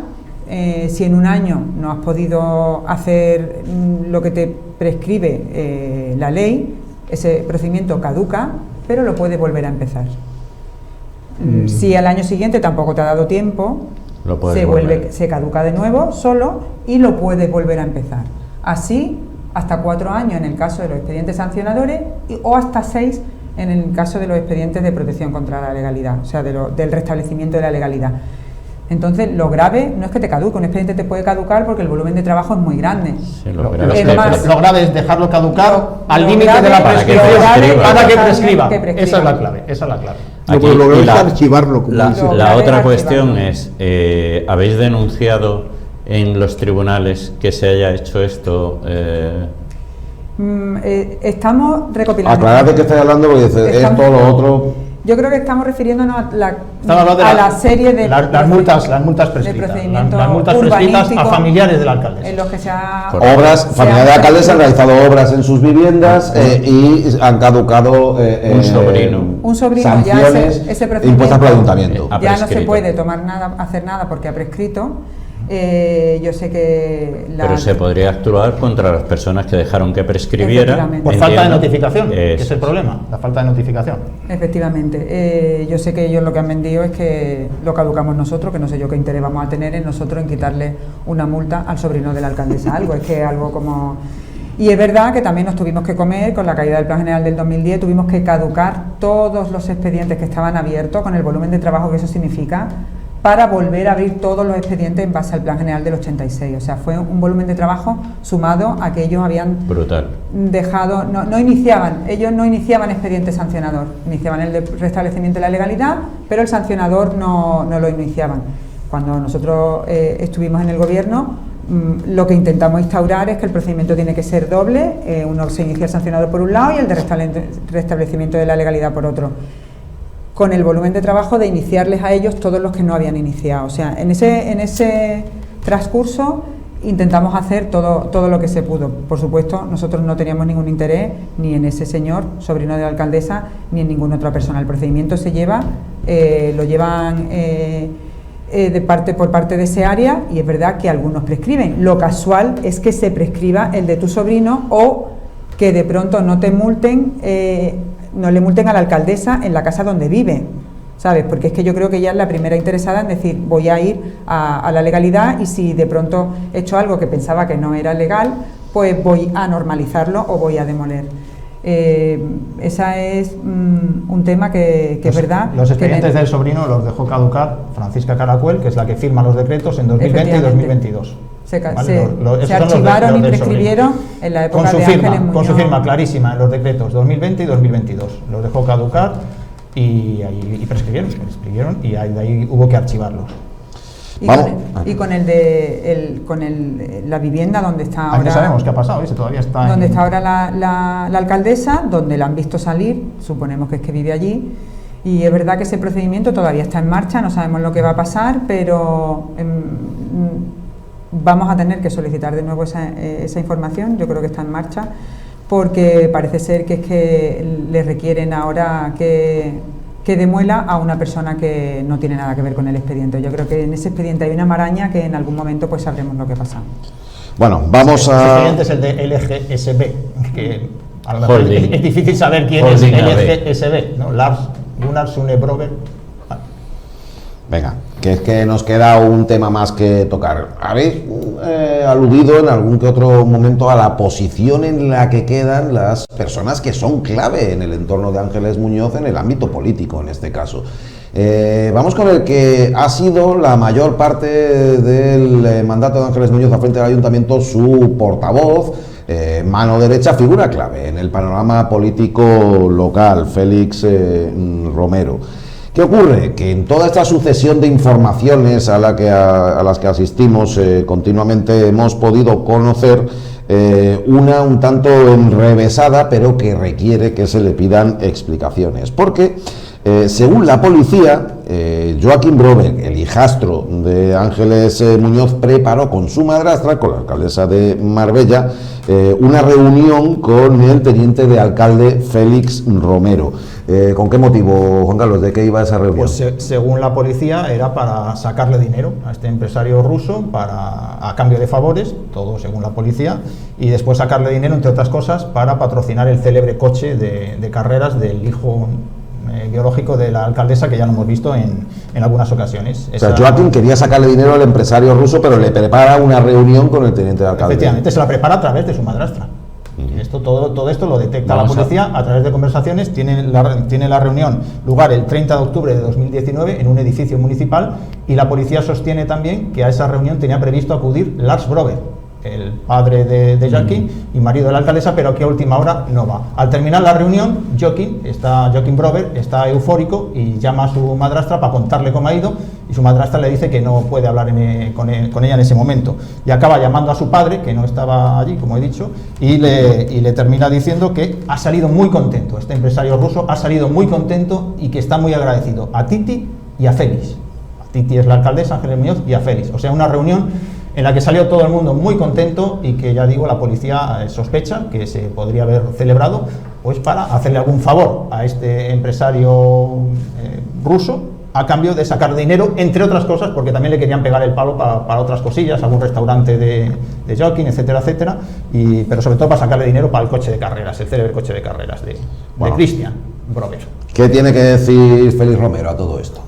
Si en un año no has podido hacer lo que te prescribe la ley, ese procedimiento caduca, pero lo puedes volver a empezar. Si al año siguiente tampoco te ha dado tiempo, se caduca de nuevo solo y lo puedes volver a empezar. Así, hasta 4 años en el caso de los expedientes sancionadores o hasta 6 en el caso de los expedientes de protección contra la legalidad, o sea, del restablecimiento de la legalidad. Entonces, lo grave no es que te caduque, un expediente te puede caducar porque el volumen de trabajo es muy grande. Sí, lo grave es dejarlo caducar al límite de la prescripción para que prescriba. Esa es la clave. Aquí, lo grave es archivarlo. La otra cuestión es, ¿habéis denunciado en los tribunales que se haya hecho esto? Estamos recopilando. Aclarad de qué estáis hablando porque esto, lo otro. Yo creo que estamos refiriéndonos a la serie de las multas prescritas, las multas prescritas a familiares del alcalde. En los que se ha familiares del alcalde han realizado obras en sus viviendas y han caducado un sobrino sanciones ya ese procedimiento impuestas por el ayuntamiento. Ya no se puede hacer nada porque ha prescrito. Yo sé que pero se podría actuar contra las personas que dejaron que prescribiera por falta de notificación, que es el problema, la falta de notificación. Efectivamente, yo sé que ellos lo que han vendido es que lo caducamos nosotros, que no sé yo qué interés vamos a tener en nosotros en quitarle una multa al sobrino de la alcaldesa, algo como. Y es verdad que también nos tuvimos que comer, con la caída del Plan General del 2010, tuvimos que caducar todos los expedientes que estaban abiertos, con el volumen de trabajo que eso significa, para volver a abrir todos los expedientes en base al Plan General del 86. O sea, fue un volumen de trabajo sumado a que ellos habían dejado, ellos no iniciaban expediente sancionador, iniciaban el de restablecimiento de la legalidad, pero el sancionador no lo iniciaban. Cuando nosotros estuvimos en el gobierno, lo que intentamos instaurar es que el procedimiento tiene que ser doble, uno se inicia el sancionador por un lado y el de restablecimiento de la legalidad por otro, con el volumen de trabajo de iniciarles a ellos todos los que no habían iniciado. O sea, en ese transcurso intentamos hacer todo lo que se pudo. Por supuesto, nosotros no teníamos ningún interés ni en ese señor, sobrino de la alcaldesa, ni en ninguna otra persona. El procedimiento se lleva, lo llevan por parte de ese área, y es verdad que algunos prescriben. Lo casual es que se prescriba el de tu sobrino o que de pronto no te multen, no le multen a la alcaldesa en la casa donde vive, ¿sabes? Porque es que yo creo que ella es la primera interesada en decir, voy a ir a la legalidad, y si de pronto he hecho algo que pensaba que no era legal, pues voy a normalizarlo o voy a demoler. Esa es un tema que es verdad. Los expedientes del sobrino los dejó caducar Francisca Caracuel, que es la que firma los decretos en 2020 y 2022. Se archivaron y prescribieron en la época de Ángeles Muñoz. Con su firma clarísima en los decretos 2020 y 2022. Los dejó caducar y prescribieron, y de ahí hubo que archivarlos. Y con la vivienda donde está ahora. No sabemos qué ha pasado, si todavía está. Donde está ahora la alcaldesa, donde la han visto salir, suponemos que es que vive allí. Y es verdad que ese procedimiento todavía está en marcha, no sabemos lo que va a pasar, pero vamos a tener que solicitar de nuevo esa información. Yo creo que está en marcha, porque parece ser que es que le requieren ahora que que demuela a una persona que no tiene nada que ver con el expediente. Yo creo que en ese expediente hay una maraña que en algún momento pues sabremos lo que pasa. Bueno, vamos a... El expediente es el de LGSB, que a lo mejor es difícil saber quién es LGSB, ¿no? Lars Gunnar Sune Brover. Venga, que es que nos queda un tema más que tocar. Habéis aludido en algún que otro momento a la posición en la que quedan las personas que son clave en el entorno de Ángeles Muñoz, en el ámbito político en este caso. Vamos con el que ha sido la mayor parte del mandato de Ángeles Muñoz al frente del ayuntamiento, su portavoz, mano derecha, figura clave en el panorama político local, Félix Romero. ¿Qué ocurre? Que en toda esta sucesión de informaciones a las que asistimos continuamente hemos podido conocer una un tanto enrevesada, pero que requiere que se le pidan explicaciones. Porque, según la policía, Joaquim Brover, el hijastro de Ángeles Muñoz, preparó con su madrastra, con la alcaldesa de Marbella, una reunión con el teniente de alcalde Félix Romero. ¿Con qué motivo, Juan Carlos? ¿De qué iba esa reunión? Pues según la policía era para sacarle dinero a este empresario ruso a cambio de favores, todo según la policía, y después sacarle dinero, entre otras cosas, para patrocinar el célebre coche de carreras del hijo biológico de la alcaldesa, que ya lo hemos visto en algunas ocasiones. O sea, Joaquín quería sacarle dinero al empresario ruso, pero le prepara una reunión con el teniente de alcalde. Efectivamente, se la prepara a través de su madrastra. Todo esto lo detecta la policía a través de conversaciones. Tiene la reunión lugar el 30 de octubre de 2019 en un edificio municipal, y la policía sostiene también que a esa reunión tenía previsto acudir Lars Brover, el padre de Joaquim y marido de la alcaldesa, pero que a última hora no va. Al terminar la reunión, Joaquim Brover está eufórico y llama a su madrastra para contarle cómo ha ido, y su madrastra le dice que no puede hablar con ella en ese momento, y acaba llamando a su padre, que no estaba allí, como he dicho, y le termina diciendo que ha salido muy contento, este empresario ruso ha salido muy contento y que está muy agradecido a Titi y a Félix. A Titi es la alcaldesa, Ángeles Muñoz, y a Félix. O sea, una reunión en la que salió todo el mundo muy contento, y que, ya digo, la policía sospecha que se podría haber celebrado pues para hacerle algún favor a este empresario ruso, a cambio de sacar dinero, entre otras cosas, porque también le querían pegar el palo para otras cosillas, algún restaurante de Joaquim, etcétera, etcétera, pero sobre todo para sacarle dinero para el coche de carreras, el célebre coche de carreras de Christian Brover. ¿Qué tiene que decir Félix Romero a todo esto?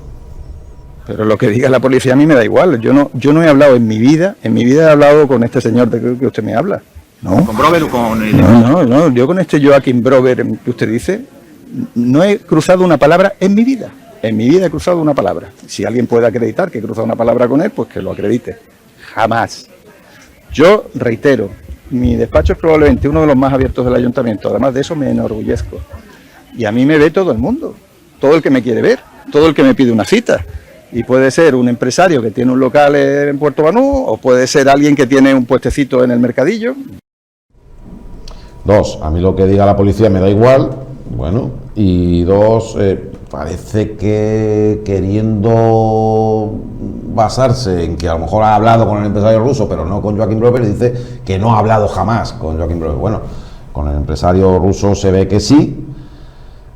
Pero lo que diga la policía a mí me da igual. Yo no he hablado en mi vida he hablado con este señor de que usted me habla. ¿No? ¿Con Brover o con el...? No, yo con este Joaquim Brover que usted dice, no he cruzado una palabra en mi vida. En mi vida he cruzado una palabra. Si alguien puede acreditar que he cruzado una palabra con él, pues que lo acredite. Jamás. Yo reitero, mi despacho es probablemente uno de los más abiertos del ayuntamiento. Además de eso me enorgullezco. Y a mí me ve todo el mundo. Todo el que me quiere ver. Todo el que me pide una cita. Y puede ser un empresario que tiene un local en Puerto Banús, o puede ser alguien que tiene un puestecito en el mercadillo. Dos, a mí lo que diga la policía me da igual, bueno, y dos, parece que queriendo basarse en que a lo mejor ha hablado con el empresario ruso, pero no con Joaquim Brover, dice que no ha hablado jamás con Joaquim Brover. Bueno, con el empresario ruso se ve que sí.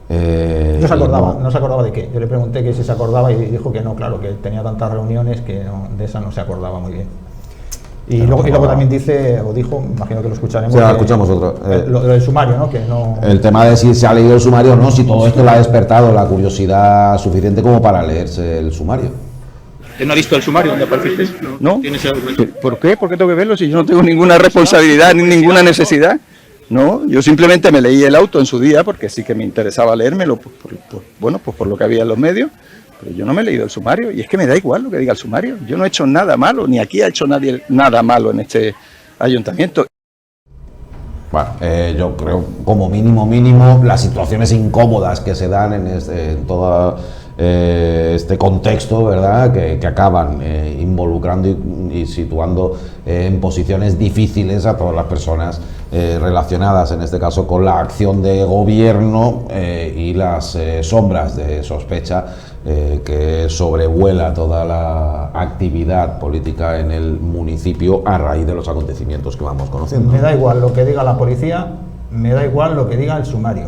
No se acordaba de qué. Yo le pregunté que si se acordaba y dijo que no, claro, que tenía tantas reuniones que de esa no se acordaba muy bien. Y luego también dijo, imagino que lo escucharemos. Sí, escuchamos otro. Lo del sumario, ¿no? Que no. El tema de si se ha leído el sumario o no, si todo esto le ha despertado la curiosidad suficiente como para leerse el sumario. ¿Usted no ha visto el sumario donde apareciste? No. ¿Por qué? ¿Por qué tengo que verlo si yo no tengo ninguna responsabilidad ni ninguna necesidad? No, yo simplemente me leí el auto en su día porque sí que me interesaba leérmelo, por lo que había en los medios, pero yo no me he leído el sumario, y es que me da igual lo que diga el sumario. Yo no he hecho nada malo, ni aquí ha hecho nadie nada malo en este ayuntamiento. Bueno, yo creo, como mínimo, las situaciones incómodas que se dan en todo este contexto, ¿verdad?, que acaban involucrando y situando en posiciones difíciles a todas las personas relacionadas, en este caso, con la acción de gobierno y las sombras de sospecha que sobrevuela toda la actividad política en el municipio a raíz de los acontecimientos que vamos conociendo. Me da igual lo que diga la policía, me da igual lo que diga el sumario.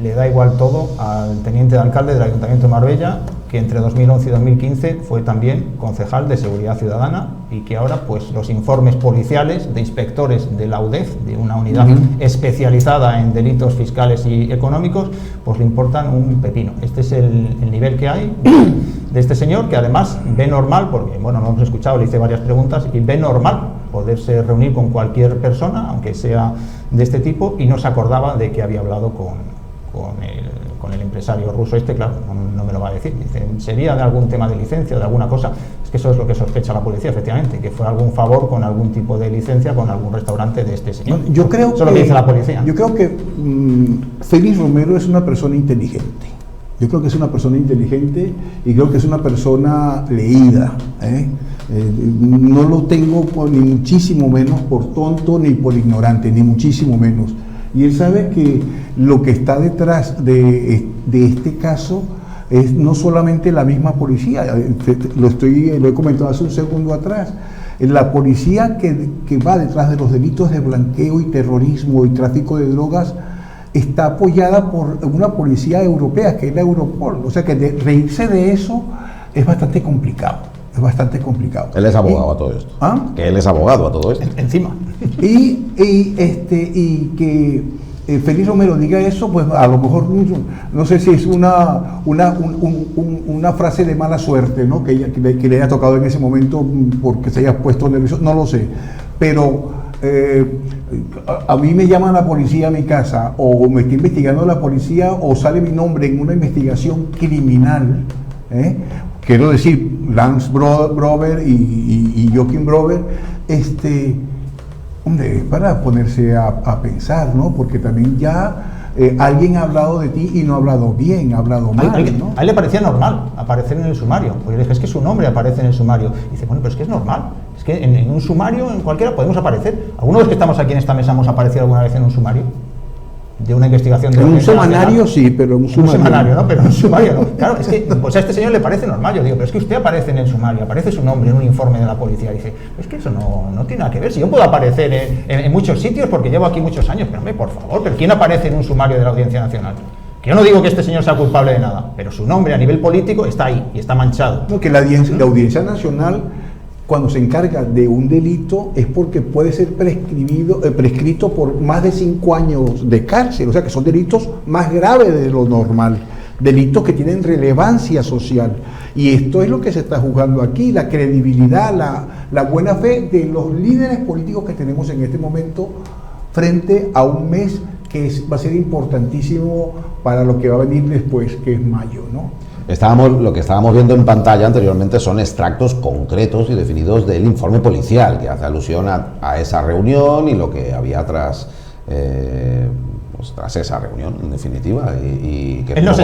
le da igual todo al teniente de alcalde del Ayuntamiento de Marbella, que entre 2011 y 2015 fue también concejal de Seguridad Ciudadana y que ahora pues los informes policiales de inspectores de la UDEF, de una unidad especializada en delitos fiscales y económicos, pues le importan un pepino. Este es el nivel que hay de este señor, que además ve normal, porque bueno, lo hemos escuchado, le hice varias preguntas, y ve normal poderse reunir con cualquier persona, aunque sea de este tipo, y no se acordaba de que había hablado con el empresario ruso este. Claro, no me lo va a decir. Dice, sería de algún tema de licencia, de alguna cosa. Es que eso es lo que sospecha la policía, efectivamente, que fue algún favor con algún tipo de licencia con algún restaurante de este señor. Yo creo eso es lo que dice la policía. Yo creo que Félix Romero es una persona inteligente. Yo creo que es una persona inteligente y creo que es una persona leída. No lo tengo ni muchísimo menos por tonto ni por ignorante, ni muchísimo menos. Y él sabe que lo que está detrás de este caso es no solamente la misma policía, lo he comentado hace un segundo atrás, la policía que va detrás de los delitos de blanqueo y terrorismo y tráfico de drogas está apoyada por una policía europea, que es la Europol. O sea que reírse de eso es bastante complicado. Es bastante complicado. Él es abogado a todo esto. ¿Ah? Que él es abogado a todo esto. Encima. Y que Félix Romero diga eso, pues a lo mejor no sé si es una frase de mala suerte, ¿no? Que le haya tocado en ese momento porque se haya puesto nervioso, no lo sé. Pero a mí me llama la policía a mi casa, o me está investigando la policía, o sale mi nombre en una investigación criminal, quiero decir, Lance Brover y Joachim Brover, hombre, para ponerse a pensar, ¿no? Porque también ya alguien ha hablado de ti y no ha hablado bien, ha hablado mal, ¿no? A él le parecía normal aparecer en el sumario, porque le dije, es que su nombre aparece en el sumario. Y dice, bueno, pero es que es normal, es que en un sumario, en cualquiera, podemos aparecer. ¿Alguno de los que estamos aquí en esta mesa hemos aparecido alguna vez en un sumario? De una investigación de... En un semanario sí, pero en un sumario. En un semanario, ¿no? Pero en un sumario no. Claro, es que pues a este señor le parece normal. Yo digo, pero es que usted aparece en el sumario, aparece su nombre en un informe de la policía. Y dice, es que eso no tiene nada que ver. Si yo puedo aparecer en muchos sitios porque llevo aquí muchos años, pero hombre, por favor, ¿pero quién aparece en un sumario de la Audiencia Nacional? Que yo no digo que este señor sea culpable de nada, pero su nombre a nivel político está ahí y está manchado. No, que la Audiencia Nacional, cuando se encarga de un delito, es porque puede ser prescrito por más de 5 años de cárcel, o sea que son delitos más graves de lo normal, delitos que tienen relevancia social. Y esto es lo que se está juzgando aquí, la credibilidad, la buena fe de los líderes políticos que tenemos en este momento frente a un mes que va a ser importantísimo para lo que va a venir después, que es mayo, ¿no? Lo que estábamos viendo en pantalla anteriormente son extractos concretos y definidos del informe policial, que hace alusión a esa reunión y lo que había tras esa reunión, en definitiva, y que él no se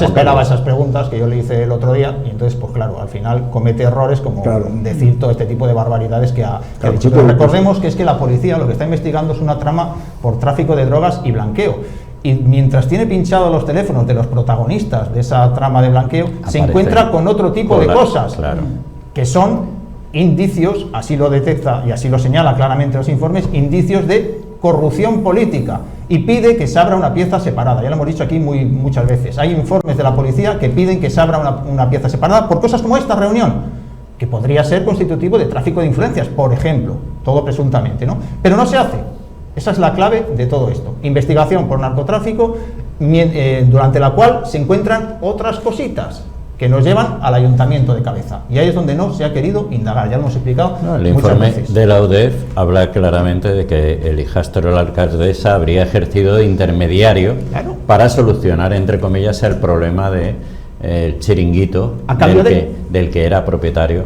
esperaba esas preguntas que yo le hice el otro día, y entonces, pues claro, al final comete errores como decir todo este tipo de barbaridades que ha dicho. Pero recordemos que es que la policía lo que está investigando es una trama por tráfico de drogas y blanqueo. Y mientras tiene pinchados los teléfonos de los protagonistas de esa trama de blanqueo, se encuentra con otro tipo de cosas, que son indicios, así lo detecta y así lo señala claramente los informes, indicios de corrupción política, y pide que se abra una pieza separada. Ya lo hemos dicho aquí muchas veces. Hay informes de la policía que piden que se abra una pieza separada por cosas como esta reunión, que podría ser constitutivo de tráfico de influencias, por ejemplo, todo presuntamente, ¿no? Pero no se hace. Esa es la clave de todo esto. Investigación por narcotráfico, durante la cual se encuentran otras cositas que nos llevan al ayuntamiento de cabeza. Y ahí es donde no se ha querido indagar. Ya lo hemos explicado el informe de la UDEF habla claramente de que el hijastro de la alcaldesa habría ejercido de intermediario para solucionar, entre comillas, el problema del chiringuito del que era propietario.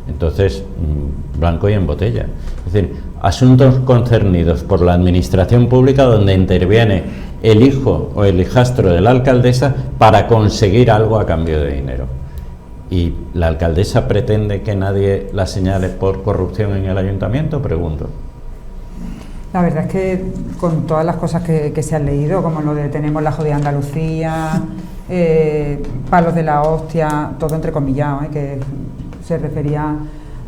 Entonces, blanco y en botella. Es decir, asuntos concernidos por la administración pública donde interviene el hijo o el hijastro de la alcaldesa para conseguir algo a cambio de dinero. ¿Y la alcaldesa pretende que nadie la señale por corrupción en el ayuntamiento? Pregunto. La verdad es que con todas las cosas que se han leído, como lo de tenemos la jodida Andalucía, palos de la hostia, todo entrecomillado, que se refería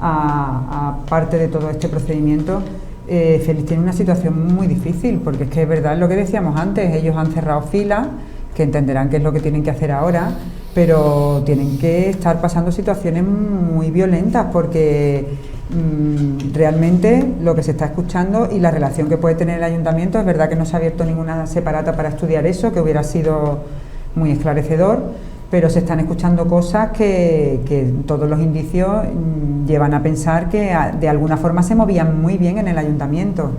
a parte de todo este procedimiento, Félix tiene una situación muy difícil, porque es que es verdad lo que decíamos antes, ellos han cerrado filas, que entenderán qué es lo que tienen que hacer ahora, pero tienen que estar pasando situaciones muy violentas, porque realmente lo que se está escuchando y la relación que puede tener el ayuntamiento, es verdad que no se ha abierto ninguna separata para estudiar eso, que hubiera sido muy esclarecedor, pero se están escuchando cosas que todos los indicios llevan a pensar que de alguna forma se movían muy bien en el ayuntamiento.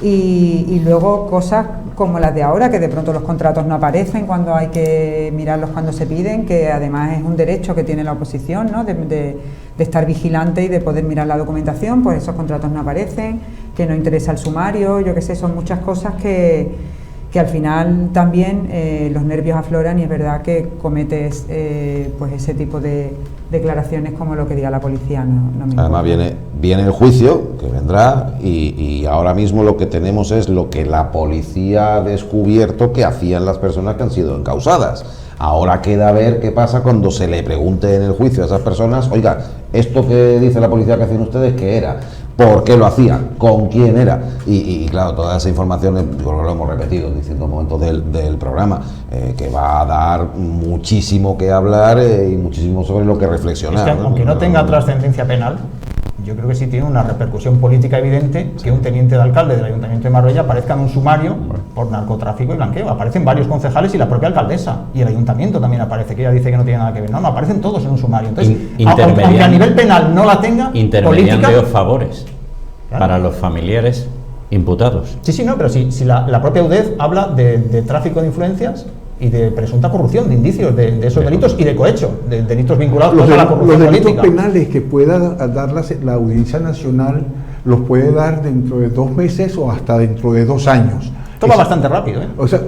Y luego cosas como las de ahora, que de pronto los contratos no aparecen cuando hay que mirarlos cuando se piden, que además es un derecho que tiene la oposición, ¿no? de estar vigilante y de poder mirar la documentación, pues esos contratos no aparecen, que no interesa el sumario, yo qué sé, son muchas cosas que al final también los nervios afloran, y es verdad que cometes pues ese tipo de declaraciones como lo que diga la policía. No me Además viene el juicio, que vendrá, y ahora mismo lo que tenemos es lo que la policía ha descubierto que hacían las personas que han sido encausadas. Ahora queda ver qué pasa cuando se le pregunte en el juicio a esas personas: oiga, esto que dice la policía que hacían ustedes, ¿qué era? ¿Por qué lo hacían? ¿Con quién era? Y claro, toda esa información, lo hemos repetido en distintos momentos del programa, que va a dar muchísimo que hablar y muchísimo sobre lo que reflexionar. Es que, aunque no tenga trascendencia penal, yo creo que sí tiene una repercusión política evidente que un teniente de alcalde del Ayuntamiento de Marbella aparezca en un sumario por narcotráfico y blanqueo. Aparecen varios concejales y la propia alcaldesa, y el ayuntamiento también aparece, que ella dice que no tiene nada que ver. No, aparecen todos en un sumario. Entonces, aunque a nivel penal no la tenga, intermediando favores para los familiares imputados. Sí, no, pero si la propia UDEF habla de tráfico de influencias y de presunta corrupción, de indicios de esos delitos y de cohecho, de delitos vinculados a la corrupción los delitos política. penales que pueda dar la Audiencia Nacional los puede dar dentro de 2 meses o hasta dentro de 2 años. Esto va bastante rápido, ¿eh? O sea,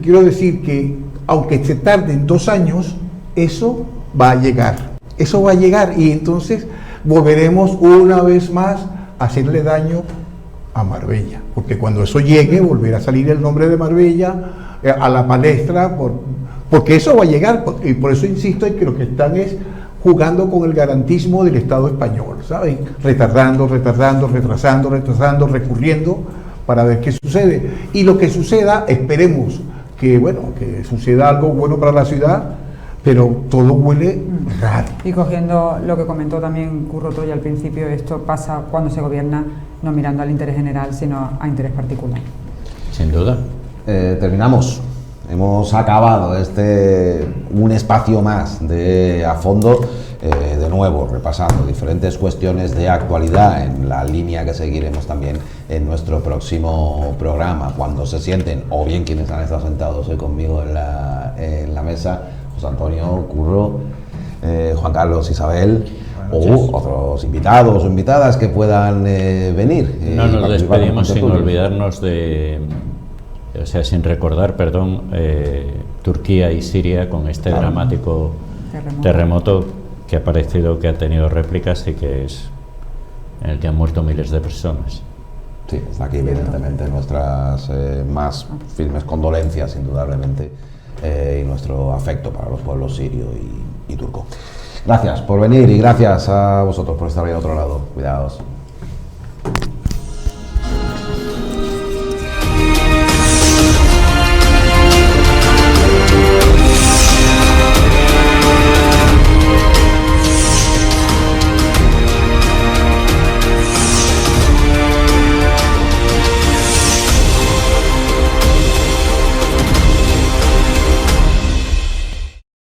quiero decir que aunque se tarden 2 años, eso va a llegar. Eso va a llegar, y entonces volveremos una vez más a hacerle daño a Marbella, porque cuando eso llegue volverá a salir el nombre de Marbella a la palestra, porque eso va a llegar, y por eso insisto en que lo que están es jugando con el garantismo del Estado español, ¿saben? Retardando, retrasando, recurriendo para ver qué sucede. Y lo que suceda, esperemos que suceda algo bueno para la ciudad, pero todo huele raro. Y cogiendo lo que comentó también Curro Toya al principio, esto pasa cuando se gobierna no mirando al interés general, sino a interés particular. Sin duda. Terminamos. Hemos acabado un espacio más de A Fondo, de nuevo repasando diferentes cuestiones de actualidad en la línea que seguiremos también en nuestro próximo programa, cuando se sienten, o bien quienes han estado sentados hoy conmigo en la mesa, José Antonio, Curro, Juan Carlos, Isabel, o otros invitados o invitadas que puedan venir. No nos despedimos sin olvidarnos sin recordar, Turquía y Siria con este dramático terremoto que ha parecido que ha tenido réplicas y que es en el que han muerto miles de personas. Sí, está aquí evidentemente nuestras más firmes condolencias, indudablemente, y nuestro afecto para los pueblos sirio y turco. Gracias por venir y gracias a vosotros por estar ahí al otro lado. Cuidaos.